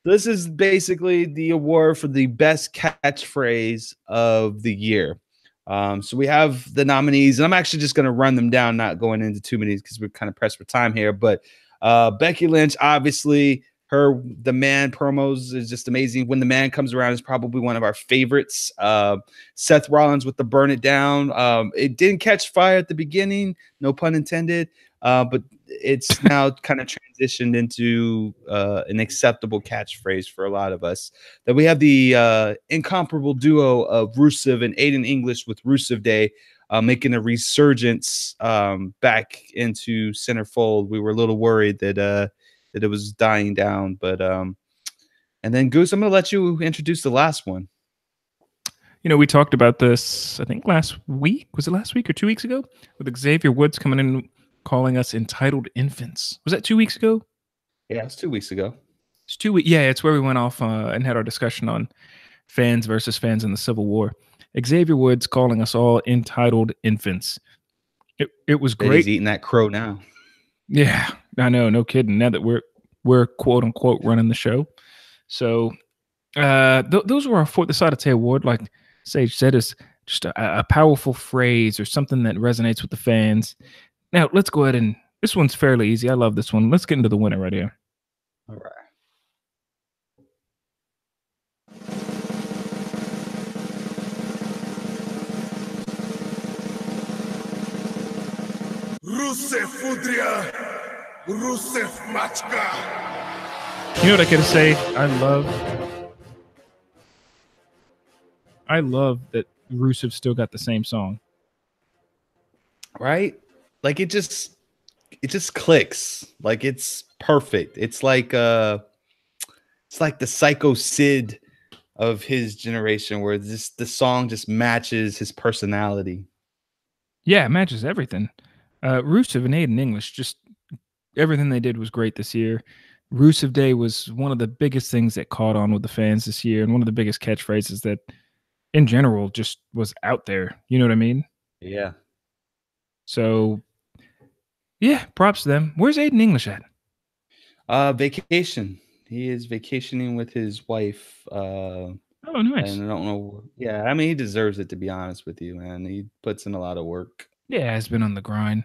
This is basically the award for the best catchphrase of the year. So we have the nominees, and I'm actually just going to run them down, not going into too many because we're kind of pressed for time here. But Becky Lynch, obviously, the man promos is just amazing. When the man comes around is probably one of our favorites. Seth Rollins with the burn it down. It didn't catch fire at the beginning, no pun intended. But it's now kind of transitioned into an acceptable catchphrase for a lot of us. Then we have the incomparable duo of Rusev and Aiden English with Rusev Day making a resurgence back into centerfold. We were a little worried that it was dying down, but and then Goose, I'm going to let you introduce the last one. You know, we talked about this, I think last week. Was it last week or 2 weeks ago? With Xavier Woods coming in calling us entitled infants. Was that 2 weeks ago? Yeah, it's 2 weeks ago. It's 2 weeks. Yeah, it's where we went off and had our discussion on fans versus fans in the Civil War. Xavier Woods calling us all entitled infants. It was great. He's eating that crow now. Yeah, I know, no kidding. Now that we're quote unquote running the show, so those were our the Sadate Award. Like Sage said, is just a powerful phrase or something that resonates with the fans. Now let's go ahead and this one's fairly easy. I love this one. Let's get into the winner right here. All right. Rusev Fudria, Rusev Machka. You know what I gotta say? I love that Rusev still got the same song. Right? Like it just clicks. Like it's perfect. It's like the Psycho Sid of his generation, where the song just matches his personality. Yeah, it matches everything. Rusev and Aiden English, just everything they did was great this year. Rusev Day was one of the biggest things that caught on with the fans this year, and one of the biggest catchphrases that, in general, just was out there. You know what I mean? Yeah. So, yeah, props to them. Where's Aiden English at? Vacation. He is vacationing with his wife. Oh, nice. And I don't know. Yeah, I mean, he deserves it, to be honest with you, man. He puts in a lot of work. Yeah, has been on the grind.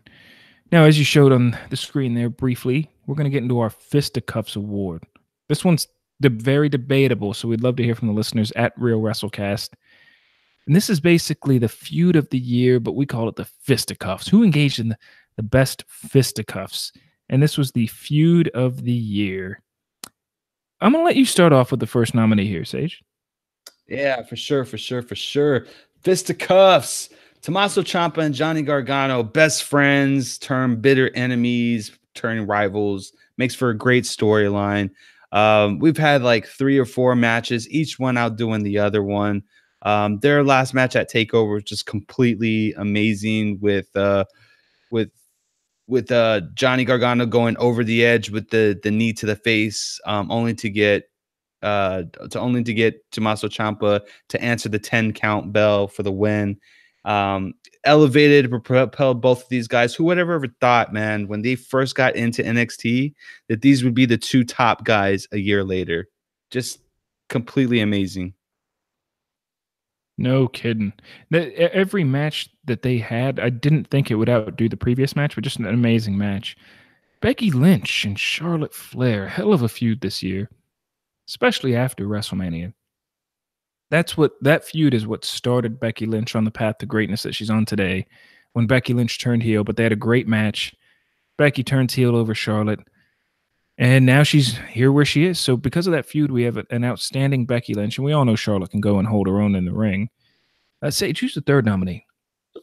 Now, as you showed on the screen there briefly, we're going to get into our Fisticuffs Award. This one's very debatable, so we'd love to hear from the listeners at Real WrestleCast. And this is basically the feud of the year, but we call it the Fisticuffs. Who engaged in the best Fisticuffs? And this was the feud of the year. I'm going to let you start off with the first nominee here, Sage. Yeah, for sure. Fisticuffs. Tommaso Ciampa and Johnny Gargano, best friends, turn bitter enemies, turn rivals. Makes for a great storyline. We've had like 3 or 4 matches, each one outdoing the other one. Their last match at TakeOver was just completely amazing with Johnny Gargano going over the edge with the knee to the face, only to get Tommaso Ciampa to answer the 10 count bell for the win. Elevated, propelled both of these guys. Who would have ever thought, man, when they first got into NXT, that these would be the 2 top guys a year later? Just completely amazing. No kidding. Every match that they had, I didn't think it would outdo the previous match, but just an amazing match. Becky Lynch and Charlotte Flair, hell of a feud this year, especially after WrestleMania. That feud is what started Becky Lynch on the path to greatness that she's on today. When Becky Lynch turned heel, but they had a great match. Becky turns heel over Charlotte. And now she's here where she is. So because of that feud, we have an outstanding Becky Lynch, and we all know Charlotte can go and hold her own in the ring. Sage, who's the third nominee?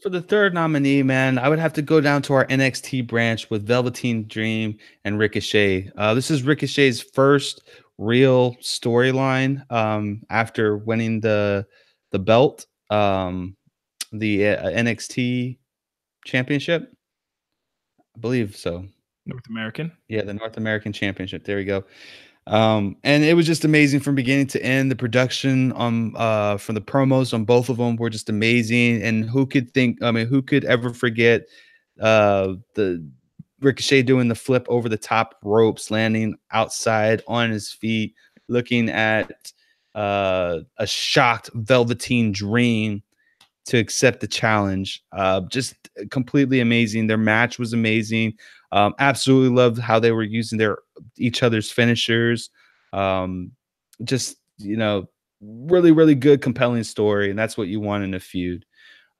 For the third nominee, man, I would have to go down to our NXT branch with Velveteen Dream and Ricochet. This is Ricochet's first real storyline after winning the belt, the NXT championship. I believe so. North American. Yeah, the North American Championship. There we go. And it was just amazing from beginning to end. The production from the promos on both of them were just amazing. And who could think? I mean, who could ever forget the Ricochet doing the flip over the top ropes, landing outside on his feet, looking at a shocked Velveteen Dream to accept the challenge. Just completely amazing. Their match was amazing. Absolutely loved how they were using each other's finishers. Just, really, really good, compelling story. And that's what you want in a feud.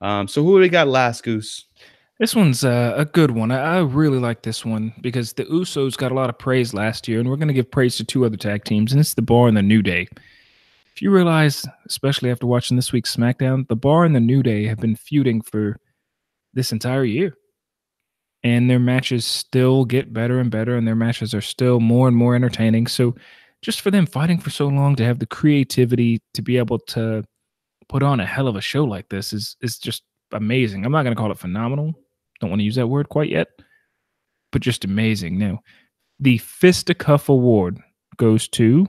So who do we got last, Goose? This one's a good one. I really like this one because the Usos got a lot of praise last year, and we're going to give praise to two other tag teams, and it's the Bar and the New Day. If you realize, especially after watching this week's SmackDown, the Bar and the New Day have been feuding for this entire year. And their matches still get better and better, and their matches are still more and more entertaining. So just for them fighting for so long to have the creativity to be able to put on a hell of a show like this is just amazing. I'm not going to call it phenomenal. Don't want to use that word quite yet, but just amazing. Now, the Fisticuff Award goes to...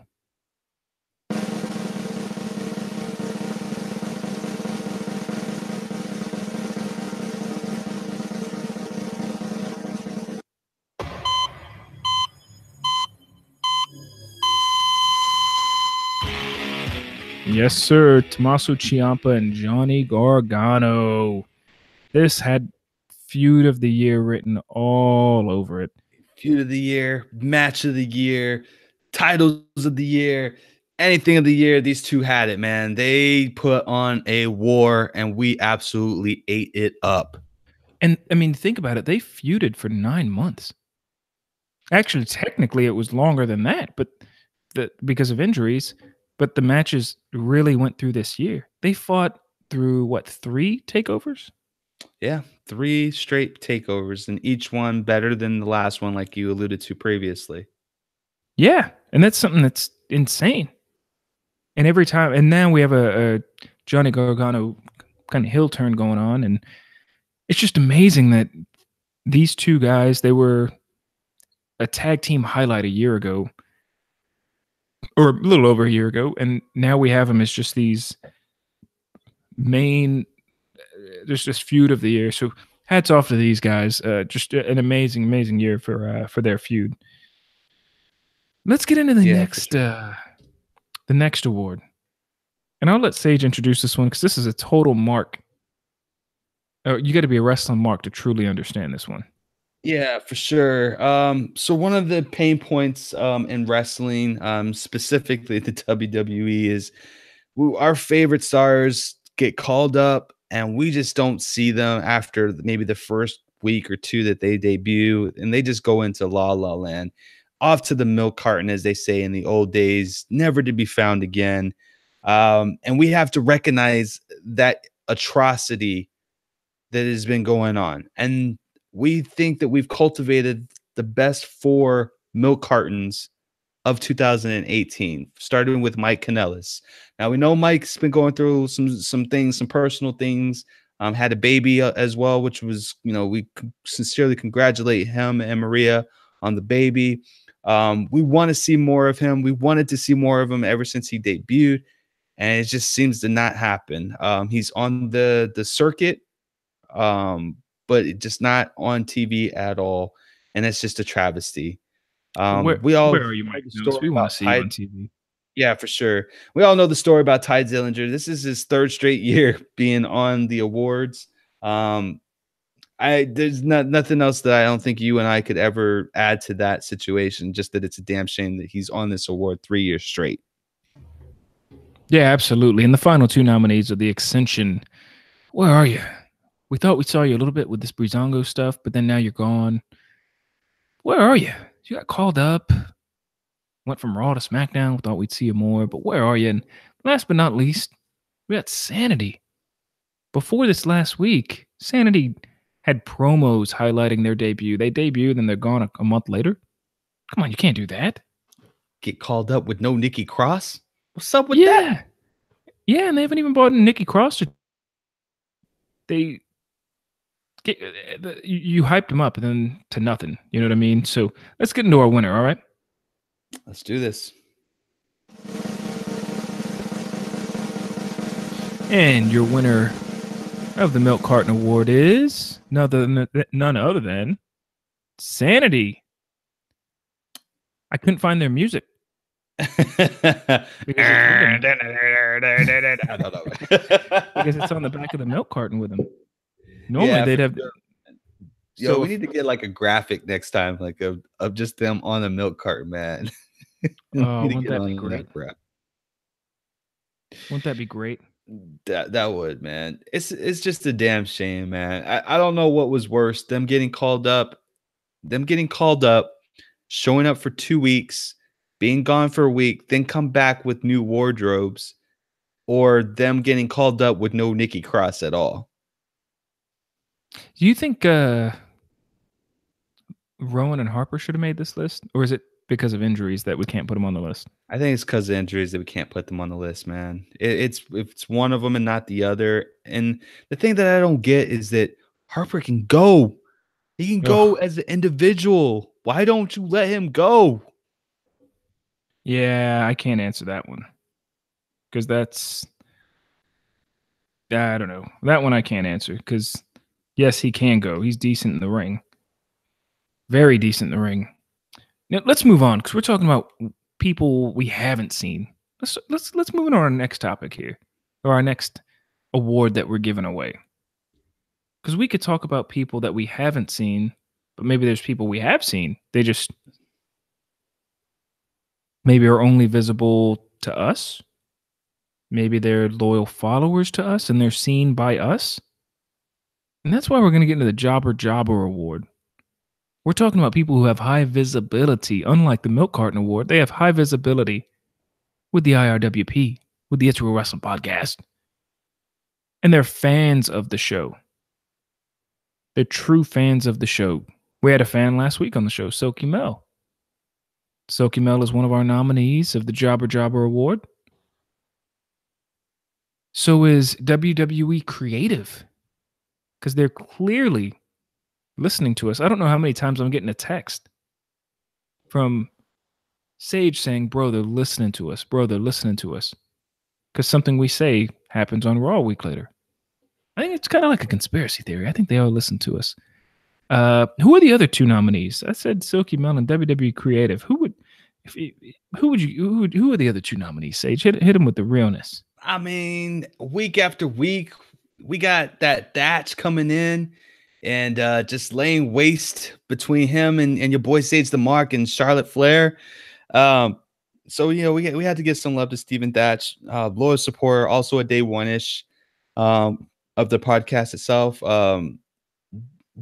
Yes, sir. Tommaso Ciampa and Johnny Gargano. This had feud of the year written all over it. Feud of the year, match of the year, titles of the year, anything of the year. These two had it, man. They put on a war, and we absolutely ate it up. And I mean, think about it. They feuded for 9 months. Actually, technically, it was longer than that, but because of injuries. But the matches really went through this year. They fought through, 3 takeovers? Yeah, 3 straight takeovers, and each one better than the last one, like you alluded to previously. Yeah, and that's something that's insane. And every time, and now we have a Johnny Gargano kind of heel turn going on, and it's just amazing that these two guys, they were a tag team highlight a year ago, or a little over a year ago, and now we have them as just these main, just this feud of the year. So hats off to these guys. Just an amazing, amazing year for their feud. Let's get into the next award, and I'll let Sage introduce this one because this is a total mark. You got to be a wrestling mark to truly understand this one. Yeah, for sure. So one of the pain points in wrestling, specifically the WWE, is our favorite stars get called up and we just don't see them after maybe the first week or two that they debut, and they just go into la la land, off to the milk carton, as they say in the old days, never to be found again. And we have to recognize that atrocity that has been going on. And we think that we've cultivated the best 4 milk cartons of 2018, starting with Mike Kanellis. Now, we know Mike's been going through some things, some personal things, had a baby as well, which was, we sincerely congratulate him and Maria on the baby. We want to see more of him. We wanted to see more of him ever since he debuted, and it just seems to not happen. He's on the circuit, but just not on TV at all, and it's just a travesty. Where are you, Mike? We want to see you on TV. Yeah, for sure. We all know the story about Ty Dillinger. This is his 3rd straight year being on the awards. There's nothing else that I don't think you and I could ever add to that situation. Just that it's a damn shame that he's on this award 3 years straight. Yeah, absolutely. And the final 2 nominees are the Ascension. Where are you? We thought we saw you a little bit with this Breezango stuff, but then now you're gone. Where are you? You got called up, went from Raw to SmackDown. We thought we'd see you more, but where are you? And last but not least, we got Sanity. Before this last week, Sanity had promos highlighting their debut. They debuted and they're gone a month later. Come on, you can't do that. Get called up with no Nikki Cross? What's up with that? Yeah, and they haven't even brought in Nikki Cross. You hyped him up and then to nothing. You know what I mean? So let's get into our winner, all right? Let's do this. And your winner of the Milk Carton Award is none other than Sanity. I couldn't find their music. Because it's on the back of the milk carton with them. Normally they'd have. Yo, we need to get like a graphic next time, like of just them on a milk carton, man. Wouldn't that be great? Wouldn't that be great? That would, man. It's just a damn shame, man. I don't know what was worse, them getting called up, showing up for 2 weeks, being gone for a week, then come back with new wardrobes, or them getting called up with no Nikki Cross at all. Do you think Rowan and Harper should have made this list, or is it because of injuries that we can't put them on the list? I think it's because of injuries that we can't put them on the list, man. It's one of them and not the other. And the thing that I don't get is that Harper can go. He can go as an individual. Why don't you let him go? Yeah, I can't answer that one. Because that's... I don't know. That one I can't answer. Because, yes, he can go. He's decent in the ring. Very decent in the ring. Now, let's move on. Because we're talking about people we haven't seen. Let's move on to our next topic here. Or our next award that we're giving away. Because we could talk about people that we haven't seen, but maybe there's people we have seen. They just maybe are only visible to us. Maybe they're loyal followers to us and they're seen by us. And that's why we're going to get into the Jobber Award. We're talking about people who have high visibility. Unlike the Milk Carton Award, they have high visibility with the IRWP, with the It's Real Wrestling Podcast. And they're fans of the show. They're true fans of the show. We had a fan last week on the show, Silky Mel. Silky Mel is one of our nominees of the Jobber Award. So is WWE Creative, because they're clearly listening to us. I don't know how many times I'm getting a text from Sage saying, bro, they're listening to us. Bro, they're listening to us. Because something we say happens on Raw a week later. I think it's kind of like a conspiracy theory. I think they all listen to us. Who are the other two nominees? I said Silky Mel and WWE Creative. Who are the other two nominees? Sage, hit them with the realness. I mean, week after week, we got that Thatch coming in and just laying waste between him and your boy Sage the Mark and Charlotte Flair. So you know, we had to give some love to Stephen Thatch, loyal supporter, also a day one-ish of the podcast itself.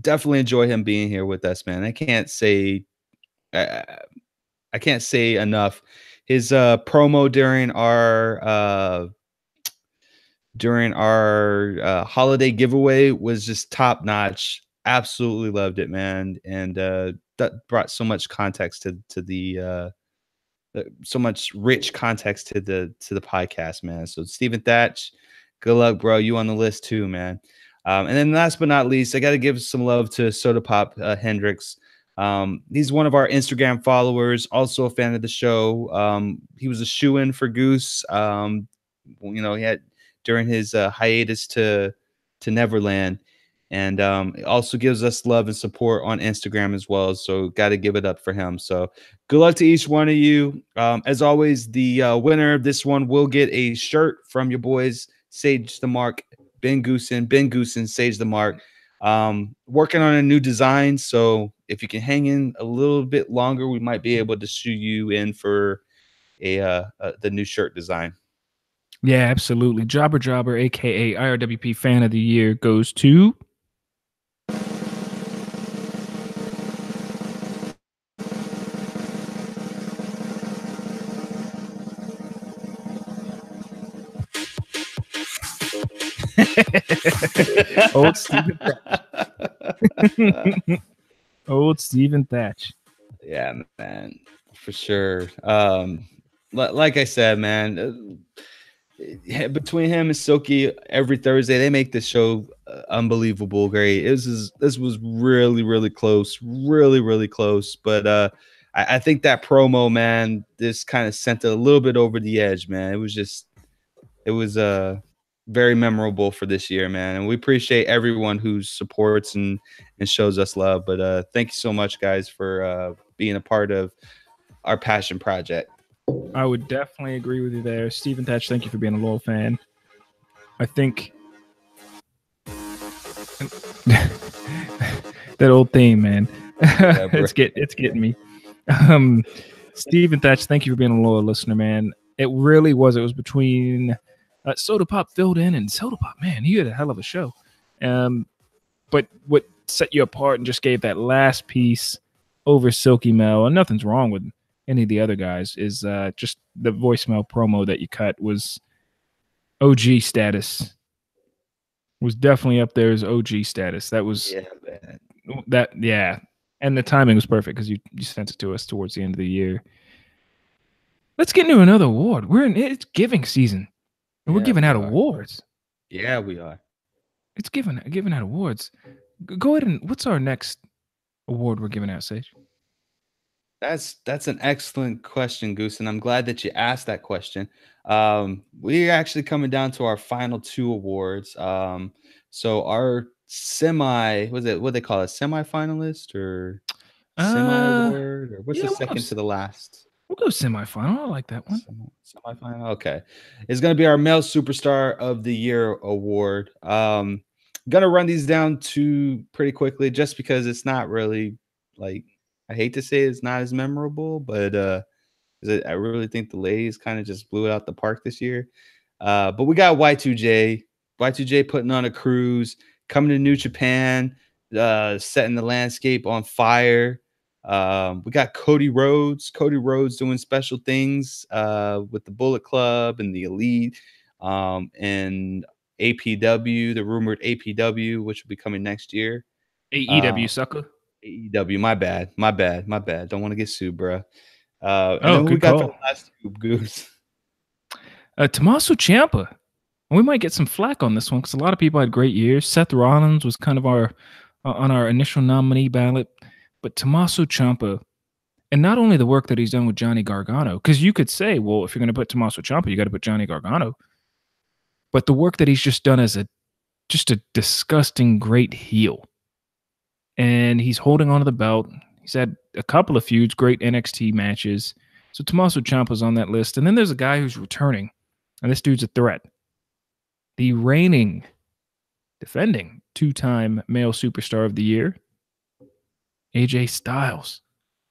Definitely enjoy him being here with us, man. I can't say enough. His promo during our holiday giveaway was just top notch. Absolutely loved it, man. And that brought so much context to the so much rich context to the podcast, man. So Stephen Thatch, good luck, bro. You on the list too, man. And then last but not least, I got to give some love to Soda Pop Hendricks. He's one of our Instagram followers, also a fan of the show. He was a shoo-in for Goose. You know, he had during his hiatus to Neverland, and also gives us love and support on Instagram as well. So got to give it up for him. So good luck to each one of you. As always, the winner of this one will get a shirt from your boys, Sage the Mark, Ben Goosen, Sage the Mark. Working on a new design, so if you can hang in a little bit longer, we might be able to shoe you in for the new shirt design. Yeah, absolutely. Jobber, aka IRWP Fan of the Year, goes to Old Stephen Thatch. Old Stephen Thatch. Yeah, man, for sure. Like I said, man, between him and Silky every Thursday, they make this show unbelievable great. This was really, really close, really close. But I think that promo, man, this kind of sent it a little bit over the edge, man. It was very memorable for this year, man. And we appreciate everyone who supports and shows us love. But thank you so much, guys, for being a part of our passion project. I would definitely agree with you there. Stephen Thatch, thank you for being a loyal fan. I think that old theme, man. Yeah, it's getting me. Stephen Thatch, thank you for being a loyal listener, man. It really was. It was between Soda Pop filled in, and Soda Pop, man, he had a hell of a show. But what set you apart and just gave that last piece over Silky Mel, and nothing's wrong with any of the other guys, is just the voicemail promo that you cut was OG status. Was definitely up there as OG status. That was and the timing was perfect because you sent it to us towards the end of the year. Let's get into another award. It's giving season, and we're giving out awards. Yeah, we are. It's giving out awards. Go ahead and what's our next award we're giving out, Sage? That's an excellent question, Goose, and I'm glad that you asked that question. We're actually coming down to our final two awards. So our what they call it, semi-finalist or semi-award, or what's the second to the last? We'll go semi-final. I like that one. Semi-final. Okay, it's gonna be our Male Superstar of the Year award. Gonna run these down pretty quickly, just because it's not really like. I hate to say it's not as memorable, but I really think the ladies kind of just blew it out the park this year. But we got Y2J putting on a cruise, coming to New Japan, setting the landscape on fire. We got Cody Rhodes doing special things with the Bullet Club and the Elite, and APW, the rumored APW, which will be coming next year. AEW sucker. AEW, my bad. Don't want to get sued, bro. And then we got for the last two, Goose. Tommaso Ciampa. We might get some flack on this one because a lot of people had great years. Seth Rollins was kind of on our initial nominee ballot, but Tommaso Ciampa, and not only the work that he's done with Johnny Gargano, because you could say, well, if you're going to put Tommaso Ciampa, you got to put Johnny Gargano. But the work that he's just done as just a disgusting great heel. And he's holding on to the belt. He's had a couple of feuds, great NXT matches. So Tommaso Ciampa's on that list. And then there's a guy who's returning, and this dude's a threat. The reigning, defending, two-time Male Superstar of the Year, AJ Styles.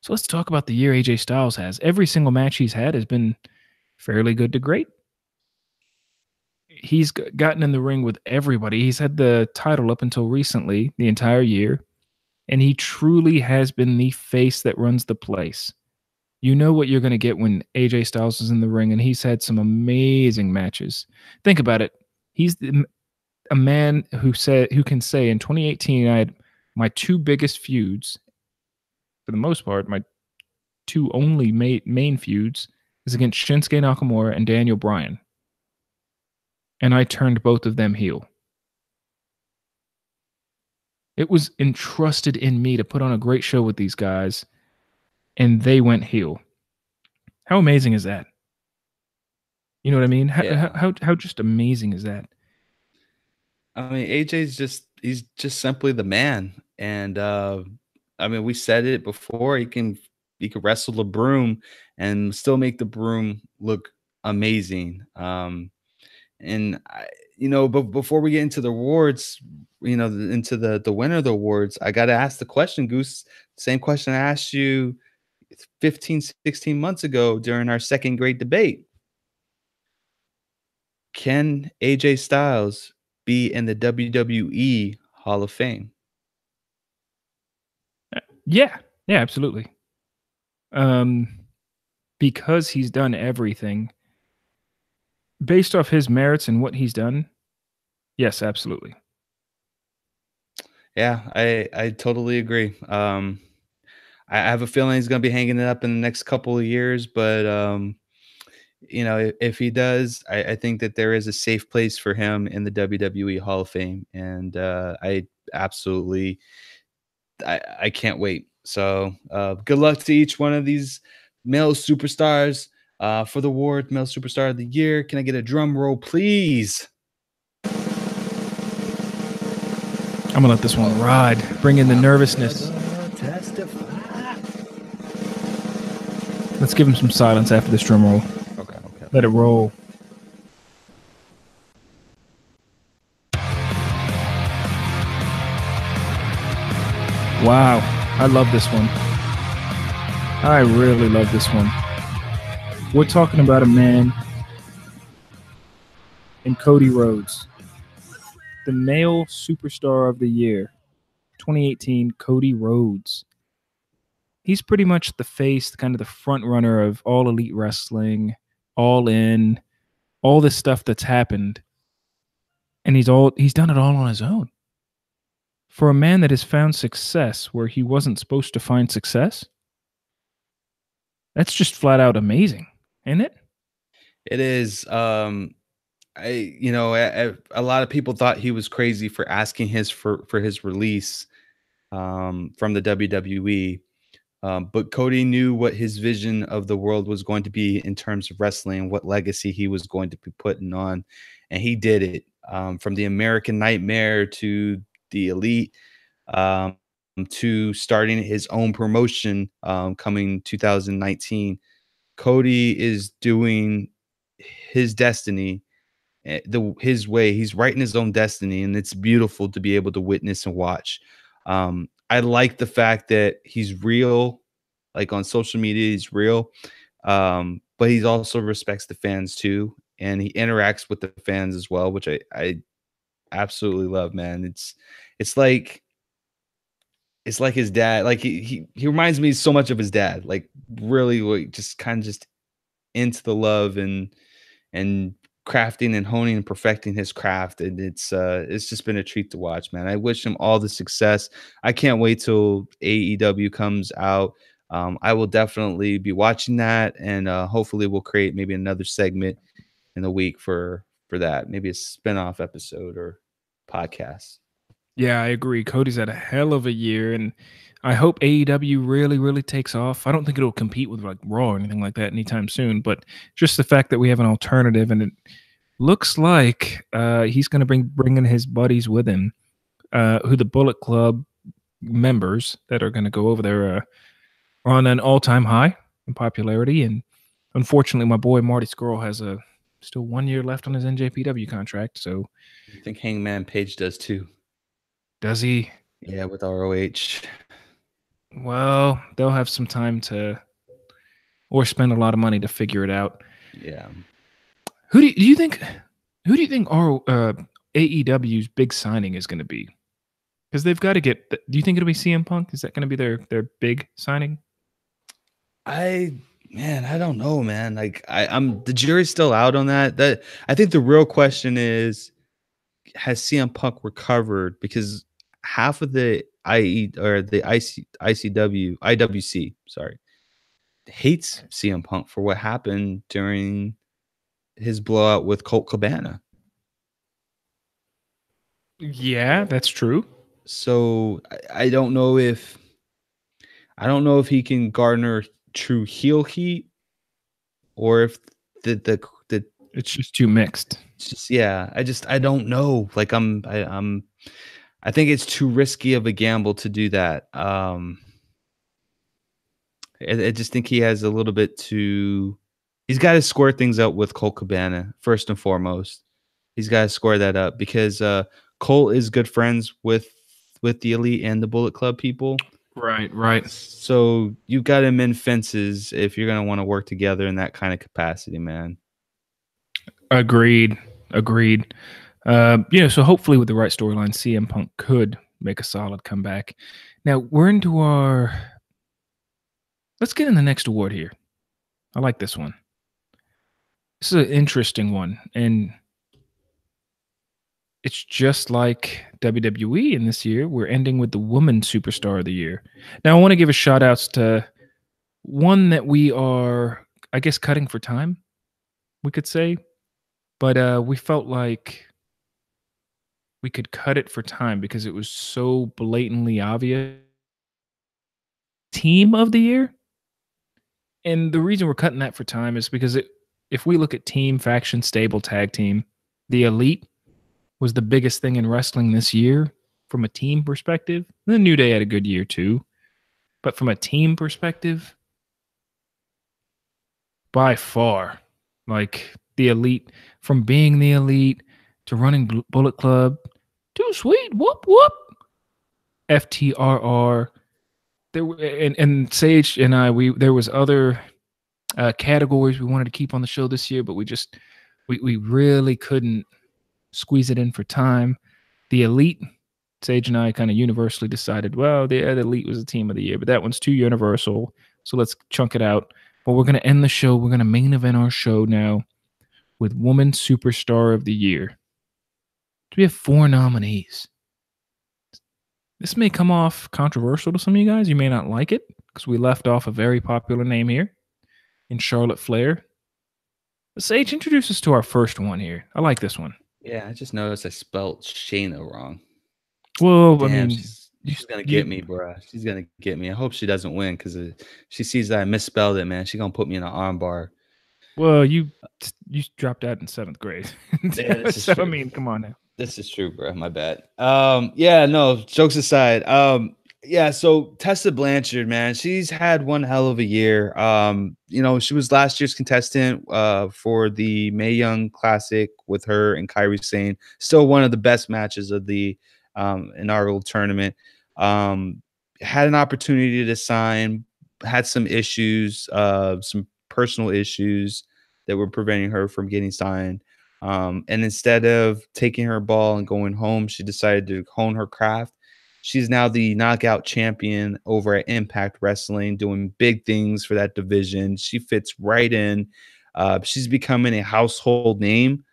So let's talk about the year AJ Styles has. Every single match he's had has been fairly good to great. He's gotten in the ring with everybody. He's had the title up until recently, the entire year. And he truly has been the face that runs the place. You know what you're going to get when AJ Styles is in the ring, and he's had some amazing matches. Think about it. He's a man who can say in 2018, I had my two biggest feuds. For the most part, my two only main feuds is against Shinsuke Nakamura and Daniel Bryan. And I turned both of them heel. It was entrusted in me to put on a great show with these guys, and they went heel. How amazing is that? You know what I mean? How just amazing is that? I mean, he's just simply the man. And I mean, we said it before, he can wrestle the broom and still make the broom look amazing. But before we get into the awards, into the winner of the awards, I got to ask the question, Goose, same question I asked you 15, 16 months ago during our second great debate. Can AJ Styles be in the WWE Hall of Fame? Yeah, absolutely. Because he's done everything based off his merits and what he's done. Yes, absolutely. Yeah, I totally agree. I have a feeling he's going to be hanging it up in the next couple of years, but if he does, I think that there is a safe place for him in the WWE Hall of Fame, and I absolutely, I can't wait. So good luck to each one of these male superstars for the award, Male Superstar of the Year. Can I get a drum roll, please? I'm gonna let this one ride. Bring in the nervousness. Let's give him some silence after this drum roll. Okay. Let it roll. Wow, I love this one. I really love this one. We're talking about a man in Cody Rhodes, the Male Superstar of the Year, 2018, Cody Rhodes. He's pretty much the face, kind of the front runner of All Elite Wrestling, All In, all this stuff that's happened. And he's done it all on his own. For a man that has found success where he wasn't supposed to find success, that's just flat out amazing, isn't it? It is. A lot of people thought he was crazy for asking for his release from the WWE. But Cody knew what his vision of the world was going to be in terms of wrestling, what legacy he was going to be putting on, and he did it. From the American Nightmare to the Elite, to starting his own promotion coming 2019. Cody is doing his destiny his way. He's writing his own destiny, and it's beautiful to be able to witness and watch. I like the fact that he's real, like on social media, he's real. But he also respects the fans too, and he interacts with the fans as well, which I absolutely love, man. It's like his dad. Like he reminds me so much of his dad. Like really, like, just kind of just into the love and crafting and honing and perfecting his craft, and it's just been a treat to watch, man. I wish him all the success. I can't wait till AEW comes out. I will definitely be watching that, and hopefully we'll create maybe another segment in the week for that, maybe a spin-off episode or podcast. Yeah, I agree. Cody's had a hell of a year, and I hope AEW really, really takes off. I don't think it'll compete with like Raw or anything like that anytime soon, but just the fact that we have an alternative, and it looks like he's going to bring in his buddies with him, who the Bullet Club members that are going to go over there are on an all-time high in popularity. And unfortunately, my boy Marty Scurll has still 1 year left on his NJPW contract. So I think Hangman Page does too. Does he? Yeah, with ROH. Well, they'll have some time or spend a lot of money to figure it out. Yeah. Who do you think our AEW's big signing is going to be? Because they've got to get. Do you think it'll be CM Punk? Is that going to be their big signing? I don't know, man. Like I'm the jury's still out on that. That I think the real question is, has CM Punk recovered? Because half of the IWC, sorry, hates CM Punk for what happened during his blowout with Colt Cabana. Yeah, that's true. So I don't know if he can garner true heel heat, or if the it's just too mixed. It's just, yeah, I don't know. Like I think it's too risky of a gamble to do that. I just think he has a little bit too. He's got to square things out with Colt Cabana first and foremost. He's got to square that up because Colt is good friends with the Elite and the Bullet Club people. Right. So you've got to mend fences if you're going to want to work together in that kind of capacity, man. Agreed. So hopefully with the right storyline, CM Punk could make a solid comeback. Now we're into let's get in the next award here. I like this one. This is an interesting one, and it's just like WWE in this year. We're ending with the Woman Superstar of the Year. Now, I want to give a shout outs to one that we are, I guess, cutting for time, we could say. But we felt like we could cut it for time because it was so blatantly obvious. Team of the Year. And the reason we're cutting that for time is because if we look at team, faction, stable, tag team, the Elite was the biggest thing in wrestling this year from a team perspective. The New Day had a good year too. But from a team perspective, by far, like the Elite, from being the Elite to running Bullet Club, too sweet, whoop, whoop, FTRR. There were, and Sage and I, there was other categories we wanted to keep on the show this year, but we really couldn't squeeze it in for time. The Elite, Sage and I kind of universally decided, well, the Elite was the team of the year, but that one's too universal, so let's chunk it out. But we're going to end the show. We're going to main event our show now with Woman Superstar of the Year. We have 4 nominees. This may come off controversial to some of you guys. You may not like it because we left off a very popular name here in Charlotte Flair. Sage, introduce us to our first one here. I like this one. Yeah, I just noticed I spelled Shayna wrong. Well, damn, I mean, she's gonna get me, bro. She's gonna get me. I hope she doesn't win because she sees that I misspelled it, man. She's gonna put me in an armbar. Well, you dropped out in 7th grade. Yeah, so I mean, come on now. This is true, bro. My bad. Yeah, no, jokes aside. Yeah, so Tessa Blanchard, man, she's had one hell of a year. You know, she was last year's contestant for the Mae Young Classic with her and Kairi Sane. Still one of the best matches of the inaugural tournament. Had an opportunity to sign, had some issues, some personal issues that were preventing her from getting signed. And instead of taking her ball and going home, she decided to hone her craft. She's now the knockout champion over at Impact Wrestling, doing big things for that division. She fits right in. She's becoming a household name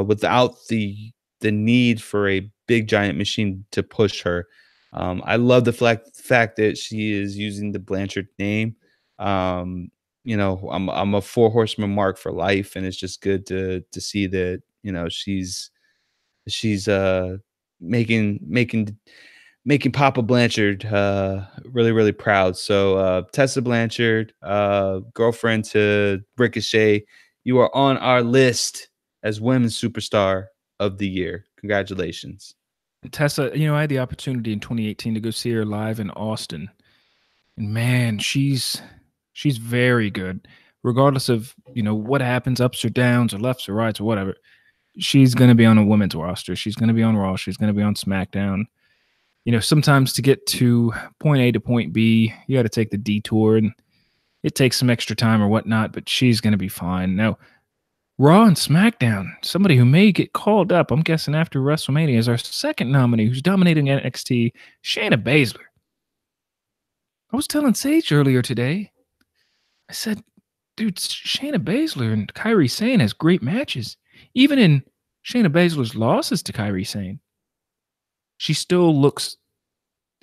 without the need for a big giant machine to push her. I love the fact that she is using the Blanchard name. You know, I'm a 4 horseman mark for life, and it's just good to see that, you know, she's making Papa Blanchard really, really proud. So Tessa Blanchard, girlfriend to Ricochet, you are on our list as Women's Superstar of the Year. Congratulations. Tessa, you know, I had the opportunity in 2018 to go see her live in Austin. And man, she's very good. Regardless of, you know, what happens, ups or downs or lefts or rights or whatever, she's going to be on a women's roster. She's going to be on Raw. She's going to be on SmackDown. You know, sometimes to get to point A to point B, you got to take the detour, and it takes some extra time or whatnot, but she's going to be fine. Now, Raw and SmackDown, somebody who may get called up, I'm guessing after WrestleMania, is our second nominee who's dominating NXT, Shayna Baszler. I was telling Sage earlier today, I said, dude, Shayna Baszler and Kairi Sane has great matches. Even in Shayna Baszler's losses to Kairi Sane, she still looks,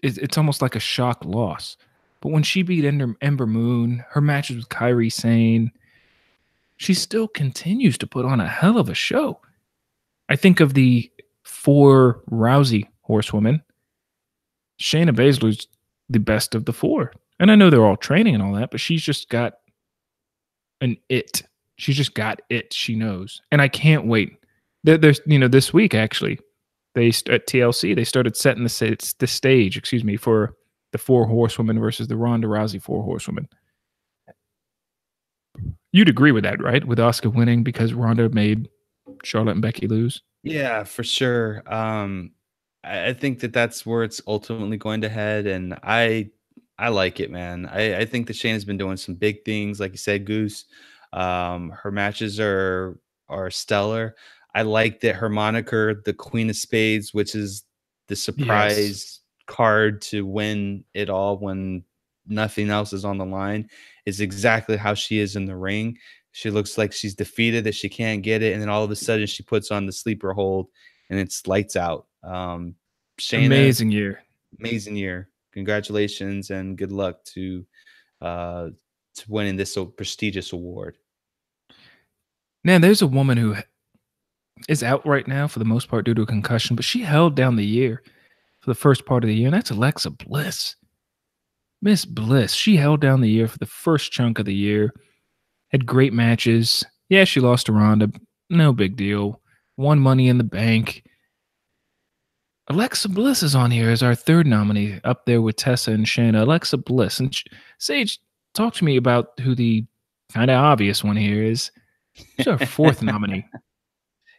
it's almost like a shock loss. But when she beat Ember Moon, her matches with Kairi Sane, she still continues to put on a hell of a show. I think of the 4 Rousey horsewomen, Shayna Baszler's the best of the 4. And I know they're all training and all that, but she's just got an it. She's just got it. She knows. And I can't wait. There's, you know, this week, actually, at TLC, they started setting the stage, for the 4 horsewomen versus the Ronda Rousey 4 horsewomen. You'd agree with that, right? With Asuka winning because Ronda made Charlotte and Becky lose? Yeah, for sure. I think that's where it's ultimately going to head, and I like it, man. I think that Shayna's been doing some big things, like you said, Goose. Her matches are stellar. I like that her moniker, the Queen of Spades, which is the surprise card to win it all when nothing else is on the line, is exactly how she is in the ring. She looks like she's defeated, that she can't get it, and then all of a sudden she puts on the sleeper hold and it's lights out. Shayna, amazing year. Amazing year. Congratulations and good luck to winning this so prestigious award. Man, there's a woman who is out right now for the most part due to a concussion, but she held down the year for the first part of the year, and that's Alexa Bliss. Miss Bliss, she held down the year for the first chunk of the year, had great matches. Yeah, she lost to Ronda. No big deal. Won Money in the Bank. Alexa Bliss is on here as our third nominee, up there with Tessa and Shayna. Alexa Bliss. And Sage, talk to me about who the kind of obvious one here is. She's our fourth nominee.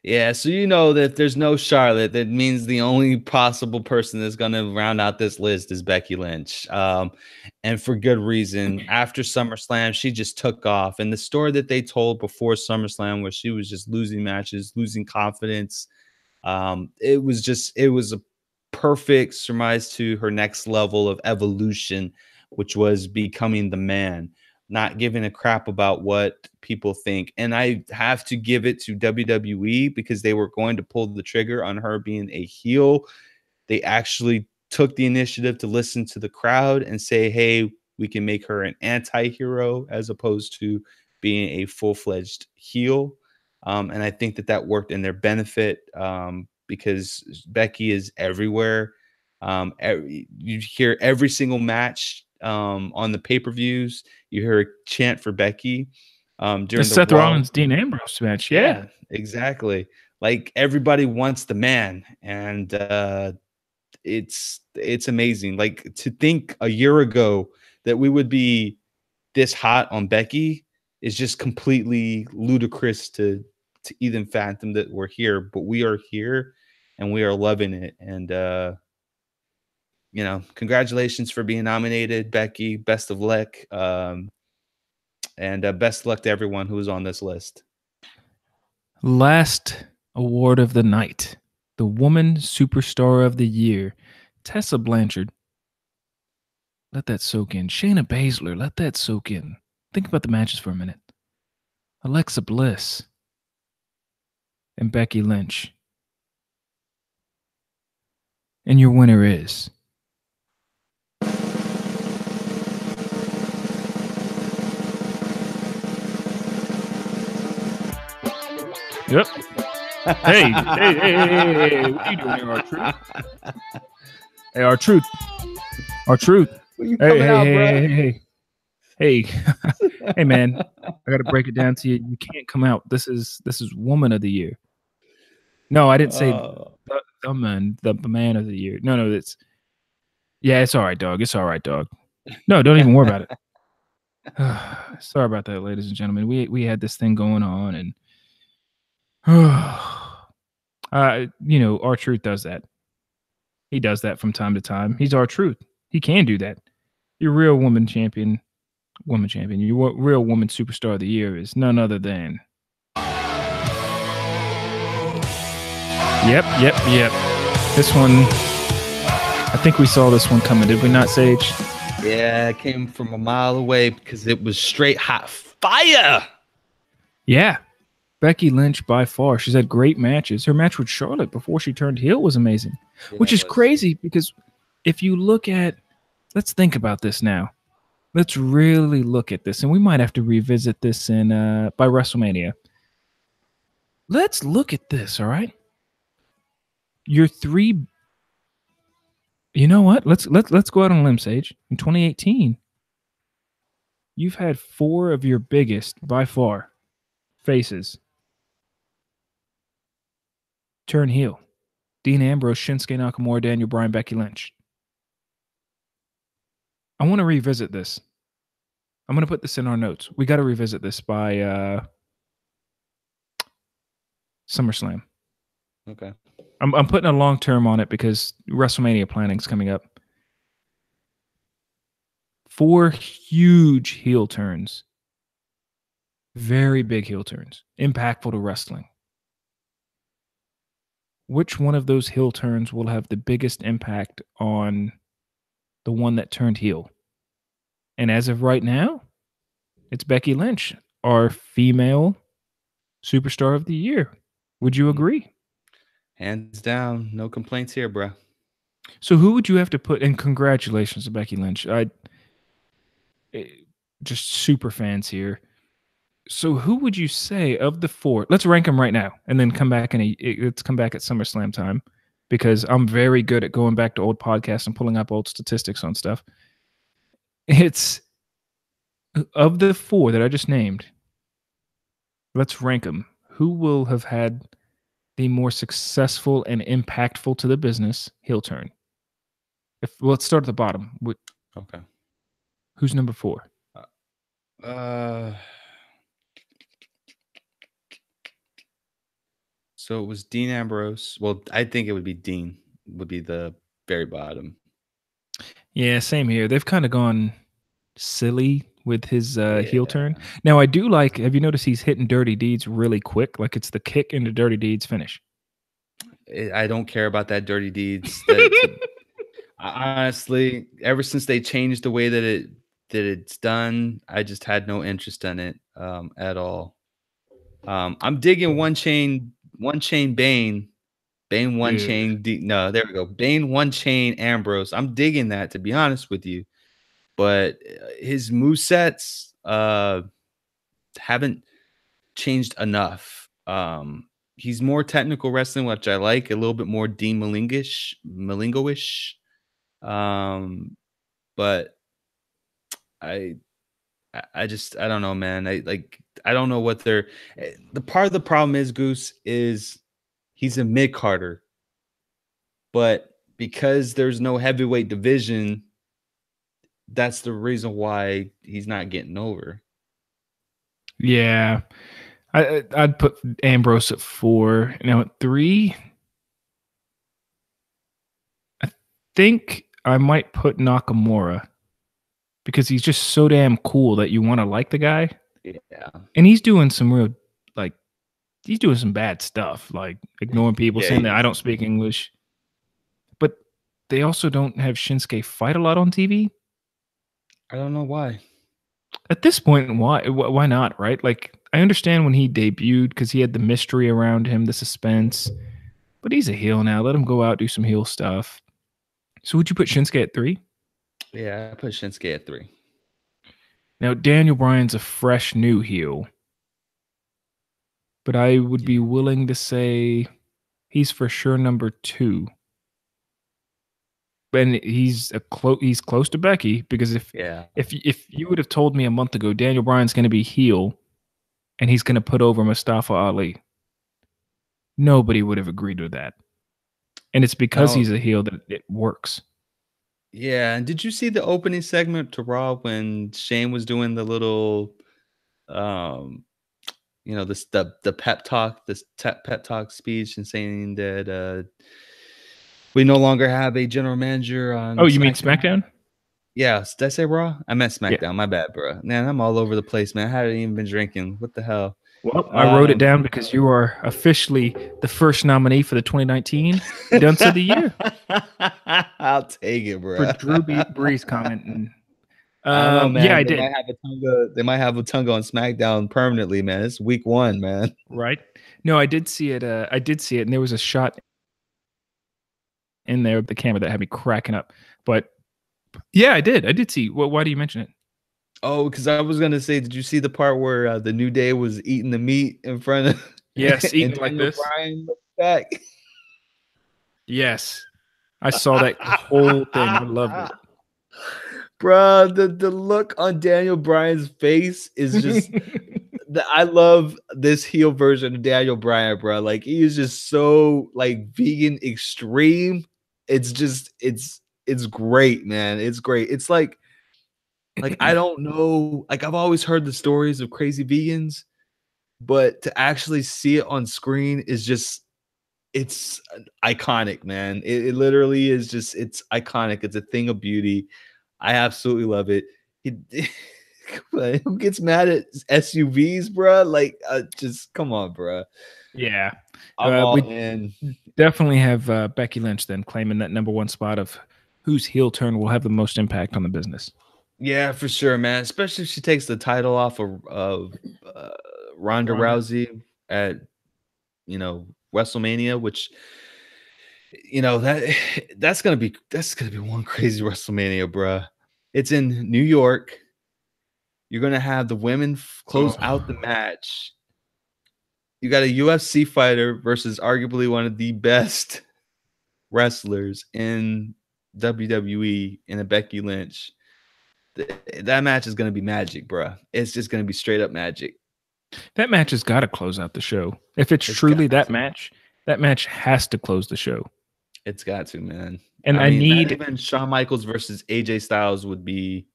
Yeah, so you know that if there's no Charlotte, that means the only possible person that's going to round out this list is Becky Lynch. And for good reason. After SummerSlam, she just took off. And the story that they told before SummerSlam, where she was just losing matches, losing confidence, it was a perfect surmise to her next level of evolution, which was becoming the man, not giving a crap about what people think. And I have to give it to WWE because they were going to pull the trigger on her being a heel. They actually took the initiative to listen to the crowd and say, hey, we can make her an anti-hero as opposed to being a full-fledged heel. And I think that worked in their benefit because Becky is everywhere. You hear every single match on the pay-per-views. You hear a chant for Becky during the Seth Rollins Dean Ambrose match. Yeah, exactly. Like everybody wants the man, and it's amazing. Like to think a year ago that we would be this hot on Becky is just completely ludicrous to even fathom that we're here, but we are here and we are loving it. And congratulations for being nominated, Becky. Best of luck. And best of luck to everyone who is on this list. Last award of the night, the Woman Superstar of the Year, Tessa Blanchard. Let that soak in. Shayna Baszler, let that soak in. Think about the matches for a minute. Alexa Bliss and Becky Lynch. And your winner is Yep. Hey, what are you doing here, R-Truth? Hey, R-Truth. R-Truth. Hey, hey, man. I got to break it down to you. You can't come out. This is Woman of the Year. No, I didn't say the man of the year. No, it's all right, dog. It's all right, dog. No, don't even worry about it. Sorry about that, ladies and gentlemen. We had this thing going on, and R-Truth does that. He does that from time to time. He's R-Truth. He can do that. Your real woman champion. Your real woman superstar of the year is none other than. Yep. This one, I think we saw this one coming, did we not, Sage? Yeah, it came from a mile away because it was straight hot fire. Yeah. Becky Lynch, by far. She's had great matches. Her match with Charlotte before she turned heel was amazing, which is crazy because if you look at, let's think about this now. Let's really look at this, and we might have to revisit this by WrestleMania. Let's look at this, all right? Your three. You know what? Let's go out on a limb, Sage. In 2018, you've had 4 of your biggest, by far, faces turn heel. Dean Ambrose, Shinsuke Nakamura, Daniel Bryan, Becky Lynch. I want to revisit this. I'm going to put this in our notes. We got to revisit this by SummerSlam. Okay. I'm putting a long term on it because WrestleMania planning's coming up. 4 huge heel turns. Very big heel turns. Impactful to wrestling. Which one of those heel turns will have the biggest impact on the one that turned heel? And as of right now, it's Becky Lynch, our female superstar of the year. Would you agree? Hands down, no complaints here, bro. So who would you have to put? And congratulations to Becky Lynch. Just super fans here. So who would you say of the four? Let's rank them right now, and then come back let's come back at SummerSlam time, because I'm very good at going back to old podcasts and pulling up old statistics on stuff. It's of the four that I just named. Let's rank them. Who will have had the more successful and impactful to the business heel turn? Let's start at the bottom. Okay. Who's number 4? So it was Dean Ambrose. Well, I think it would be Dean. Would be the very bottom. Yeah, same here. They've kind of gone silly with his heel turn. Now, I do like. Have you noticed he's hitting dirty deeds really quick? Like it's the kick into dirty deeds finish. I don't care about that dirty deeds. Honestly, ever since they changed the way that it's done, I just had no interest in it at all. I'm digging one chain Bane one chain. No, there we go. Bane one chain Ambrose. I'm digging that, to be honest with you. But his movesets haven't changed enough. He's more technical wrestling, which I like, a little bit more Dean Malengo-ish. But I don't know, man. I don't know what the part of the problem is, Goose, is he's a mid-carder. But because there's no heavyweight division, that's the reason why he's not getting over. Yeah. I'd put Ambrose at 4. Now at 3, I think I might put Nakamura, because he's just so damn cool that you want to like the guy. Yeah. And he's doing some real, he's doing some bad stuff, like ignoring people, saying that I don't speak English. But they also don't have Shinsuke fight a lot on TV. I don't know why. At this point, why not, right? Like, I understand when he debuted because he had the mystery around him, the suspense. But he's a heel now. Let him go out, do some heel stuff. So would you put Shinsuke at 3? Yeah, I put Shinsuke at 3. Now, Daniel Bryan's a fresh new heel. But I would be willing to say he's for sure number 2. And he's close to Becky, because if you would have told me a month ago Daniel Bryan's going to be heel and he's going to put over Mustafa Ali, nobody would have agreed with that. And it's because he's a heel that it works. Yeah, and did you see the opening segment to Raw when Shane was doing the little, the pep talk speech and saying that we no longer have a general manager on. Oh, you mean SmackDown? Yeah, did I say Raw? I meant SmackDown. Yeah. My bad, bro. Man, I'm all over the place, man. I haven't even been drinking. What the hell? Well, I wrote it down because you are officially the first nominee for the 2019 Dunce of the Year. I'll take it, bro. For Drew Brees commenting. I don't know, man. Yeah, I did. They might have a Tunga on SmackDown permanently, man. It's week 1, man. Right? No, I did see it. And there was a shot in there of the camera that had me cracking up. But yeah, I did see. Well, why do you mention it? Oh, because I was gonna say, did you see the part where the New Day was eating the meat in front of? Yes, eating like this. Bryan looked back. Yes, I saw that whole thing. I loved it, bro. The look on Daniel Bryan's face is just. I love this heel version of Daniel Bryan, bro. Like, he is just so vegan extreme. It's just it's great, man. It's great. It's like I don't know. Like, I've always heard the stories of crazy vegans, but to actually see it on screen is just it's iconic, man. It literally is just it's iconic. It's a thing of beauty. I absolutely love it. Who gets mad at SUVs, bro? Like, just come on, bro. Yeah, I'm all in. Definitely have Becky Lynch then claiming that number 1 spot of whose heel turn will have the most impact on the business. Yeah, for sure, man. Especially if she takes the title off of Ronda Rousey at WrestleMania, which you know, that's gonna be one crazy WrestleMania, bruh. It's in New York. You're gonna have the women close out the match. You got a UFC fighter versus arguably one of the best wrestlers in WWE in a Becky Lynch. That match is gonna be magic, bruh. It's just gonna be straight up magic. That match has got to close out the show. If it's truly that match has to close the show. It's got to, man. And I mean, need even Shawn Michaels versus AJ Styles would be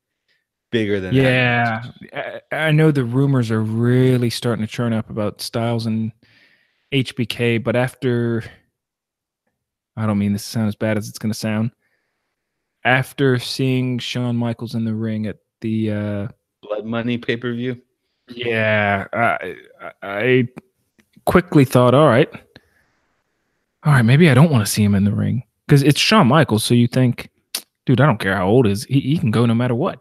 bigger than that. Yeah, I know the rumors are really starting to churn up about Styles and HBK, but after, I don't mean this to sound as bad as it's going to sound. After seeing Shawn Michaels in the ring at the Blood Money pay-per-view, yeah, I quickly thought, all right, maybe I don't want to see him in the ring because it's Shawn Michaels. So you think, dude, I don't care how old he is, he can go no matter what.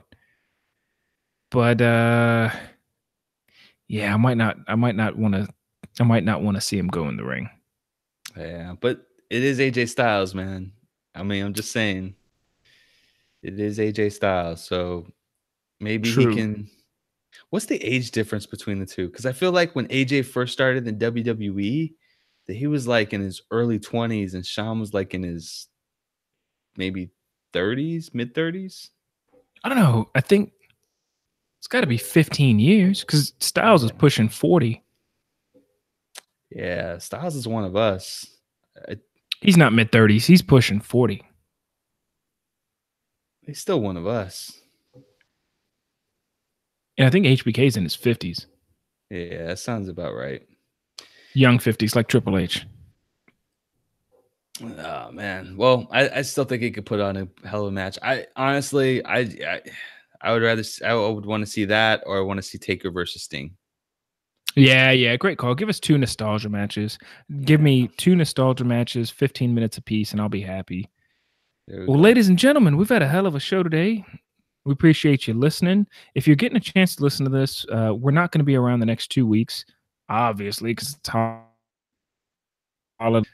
But yeah, I might not want to see him go in the ring. Yeah, but it is AJ Styles, man. I mean, I'm just saying, it is AJ Styles, so maybe he can. What's the age difference between the two? Because I feel like when AJ first started in WWE, that he was like in his early 20s, and Shawn was like in his maybe 30s, mid 30s. I don't know. I think it's got to be 15 years because Styles is pushing 40. Yeah, Styles is one of us. He's not mid 30s. He's pushing 40. He's still one of us. And I think HBK's in his 50s. Yeah, that sounds about right. Young 50s, like Triple H. Oh man. Well, I still think he could put on a hell of a match. I honestly would want to see that, or I want to see Taker versus Sting. Yeah, great call. Give us 2 nostalgia matches. Give me 2 nostalgia matches, 15 minutes apiece, and I'll be happy. Well, ladies and gentlemen, we've had a hell of a show today. We appreciate you listening. If you're getting a chance to listen to this, we're not going to be around the next 2 weeks, obviously, because it's holiday.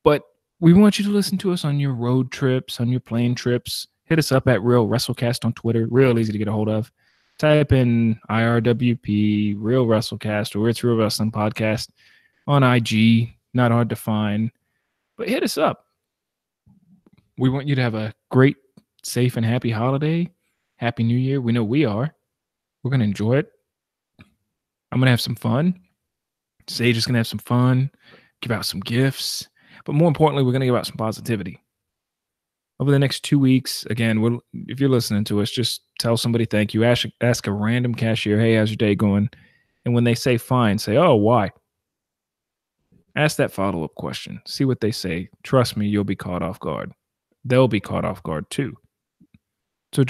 But we want you to listen to us on your road trips, on your plane trips. Hit us up at Real WrestleCast on Twitter. Real easy to get a hold of. Type in IRWP, Real WrestleCast, or It's Real Wrestling Podcast on IG. Not hard to find. But hit us up. We want you to have a great, safe, and happy holiday. Happy New Year. We know we are. We're going to enjoy it. I'm going to have some fun. Sage is going to have some fun. Give out some gifts. But more importantly, we're going to give out some positivity. Over the next 2 weeks, again, if you're listening to us, just tell somebody thank you. Ask a random cashier, hey, how's your day going? And when they say fine, say, oh, why? Ask that follow-up question. See what they say. Trust me, you'll be caught off guard. They'll be caught off guard too. So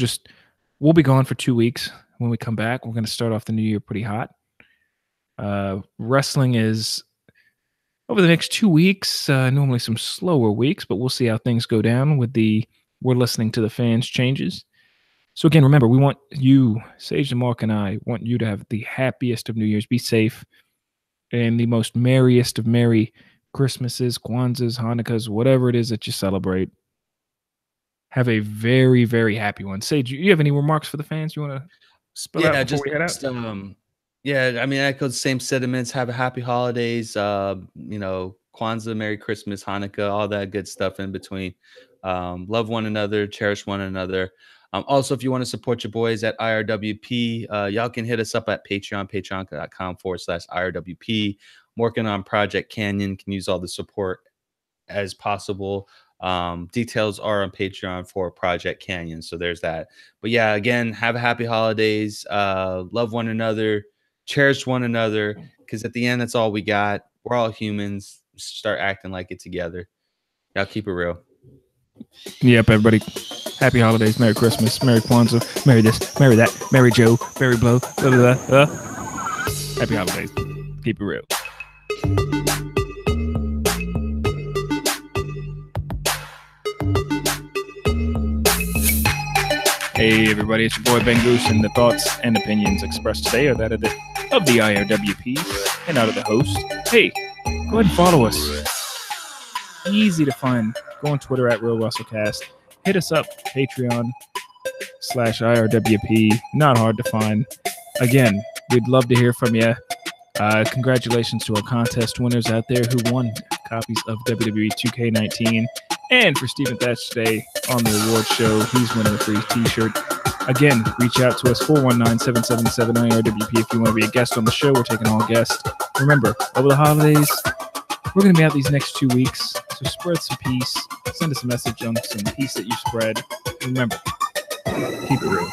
we'll be gone for 2 weeks. When we come back, we're going to start off the new year pretty hot. Wrestling is over the next 2 weeks, normally some slower weeks, but we'll see how things go down with we're listening to the fans changes. So again, remember, we want you, Sage and Mark and I, want you to have the happiest of New Year's. Be safe and the most merriest of Merry Christmases, Kwanzas, Hanukkahs, whatever it is that you celebrate. Have a very, very happy one. Sage, do you have any remarks for the fans you want to spell out before we head out? Yeah, I mean, I echo the same sentiments. Have a happy holidays. Kwanzaa, Merry Christmas, Hanukkah, all that good stuff in between. Love one another, cherish one another. Also, if you want to support your boys at IRWP, y'all can hit us up at patreon.com/IRWP. I'm working on Project Canyon. Can use all the support as possible. Details are on Patreon for Project Canyon. So there's that. But yeah, again, have a happy holidays. Love one another. Cherish one another, because at the end, that's all we got. We're all humans. Start acting like it together. Y'all keep it real. Yep, everybody. Happy holidays. Merry Christmas. Merry Kwanzaa. Merry this. Merry that. Merry Joe. Merry blow. Blah, blah, blah. Happy holidays. Keep it real. Hey everybody, it's your boy Ben Goose, and the thoughts and opinions expressed today are that of the IRWP and out of the host. Hey, go ahead and follow us. Easy to find Go on Twitter at Real WrestleCast. Hit us up, Patreon/IRWP. Not hard to find. Again, we'd love to hear from you. Congratulations to our contest winners out there who won copies of WWE 2K19. And for Stephen Thatch today on the awards show, he's winning a free t-shirt. Again, reach out to us, 419-777-IRWP if you want to be a guest on the show. We're taking all guests. Remember, over the holidays, we're going to be out these next 2 weeks, so spread some peace. Send us a message on some peace that you spread. Remember, keep it real.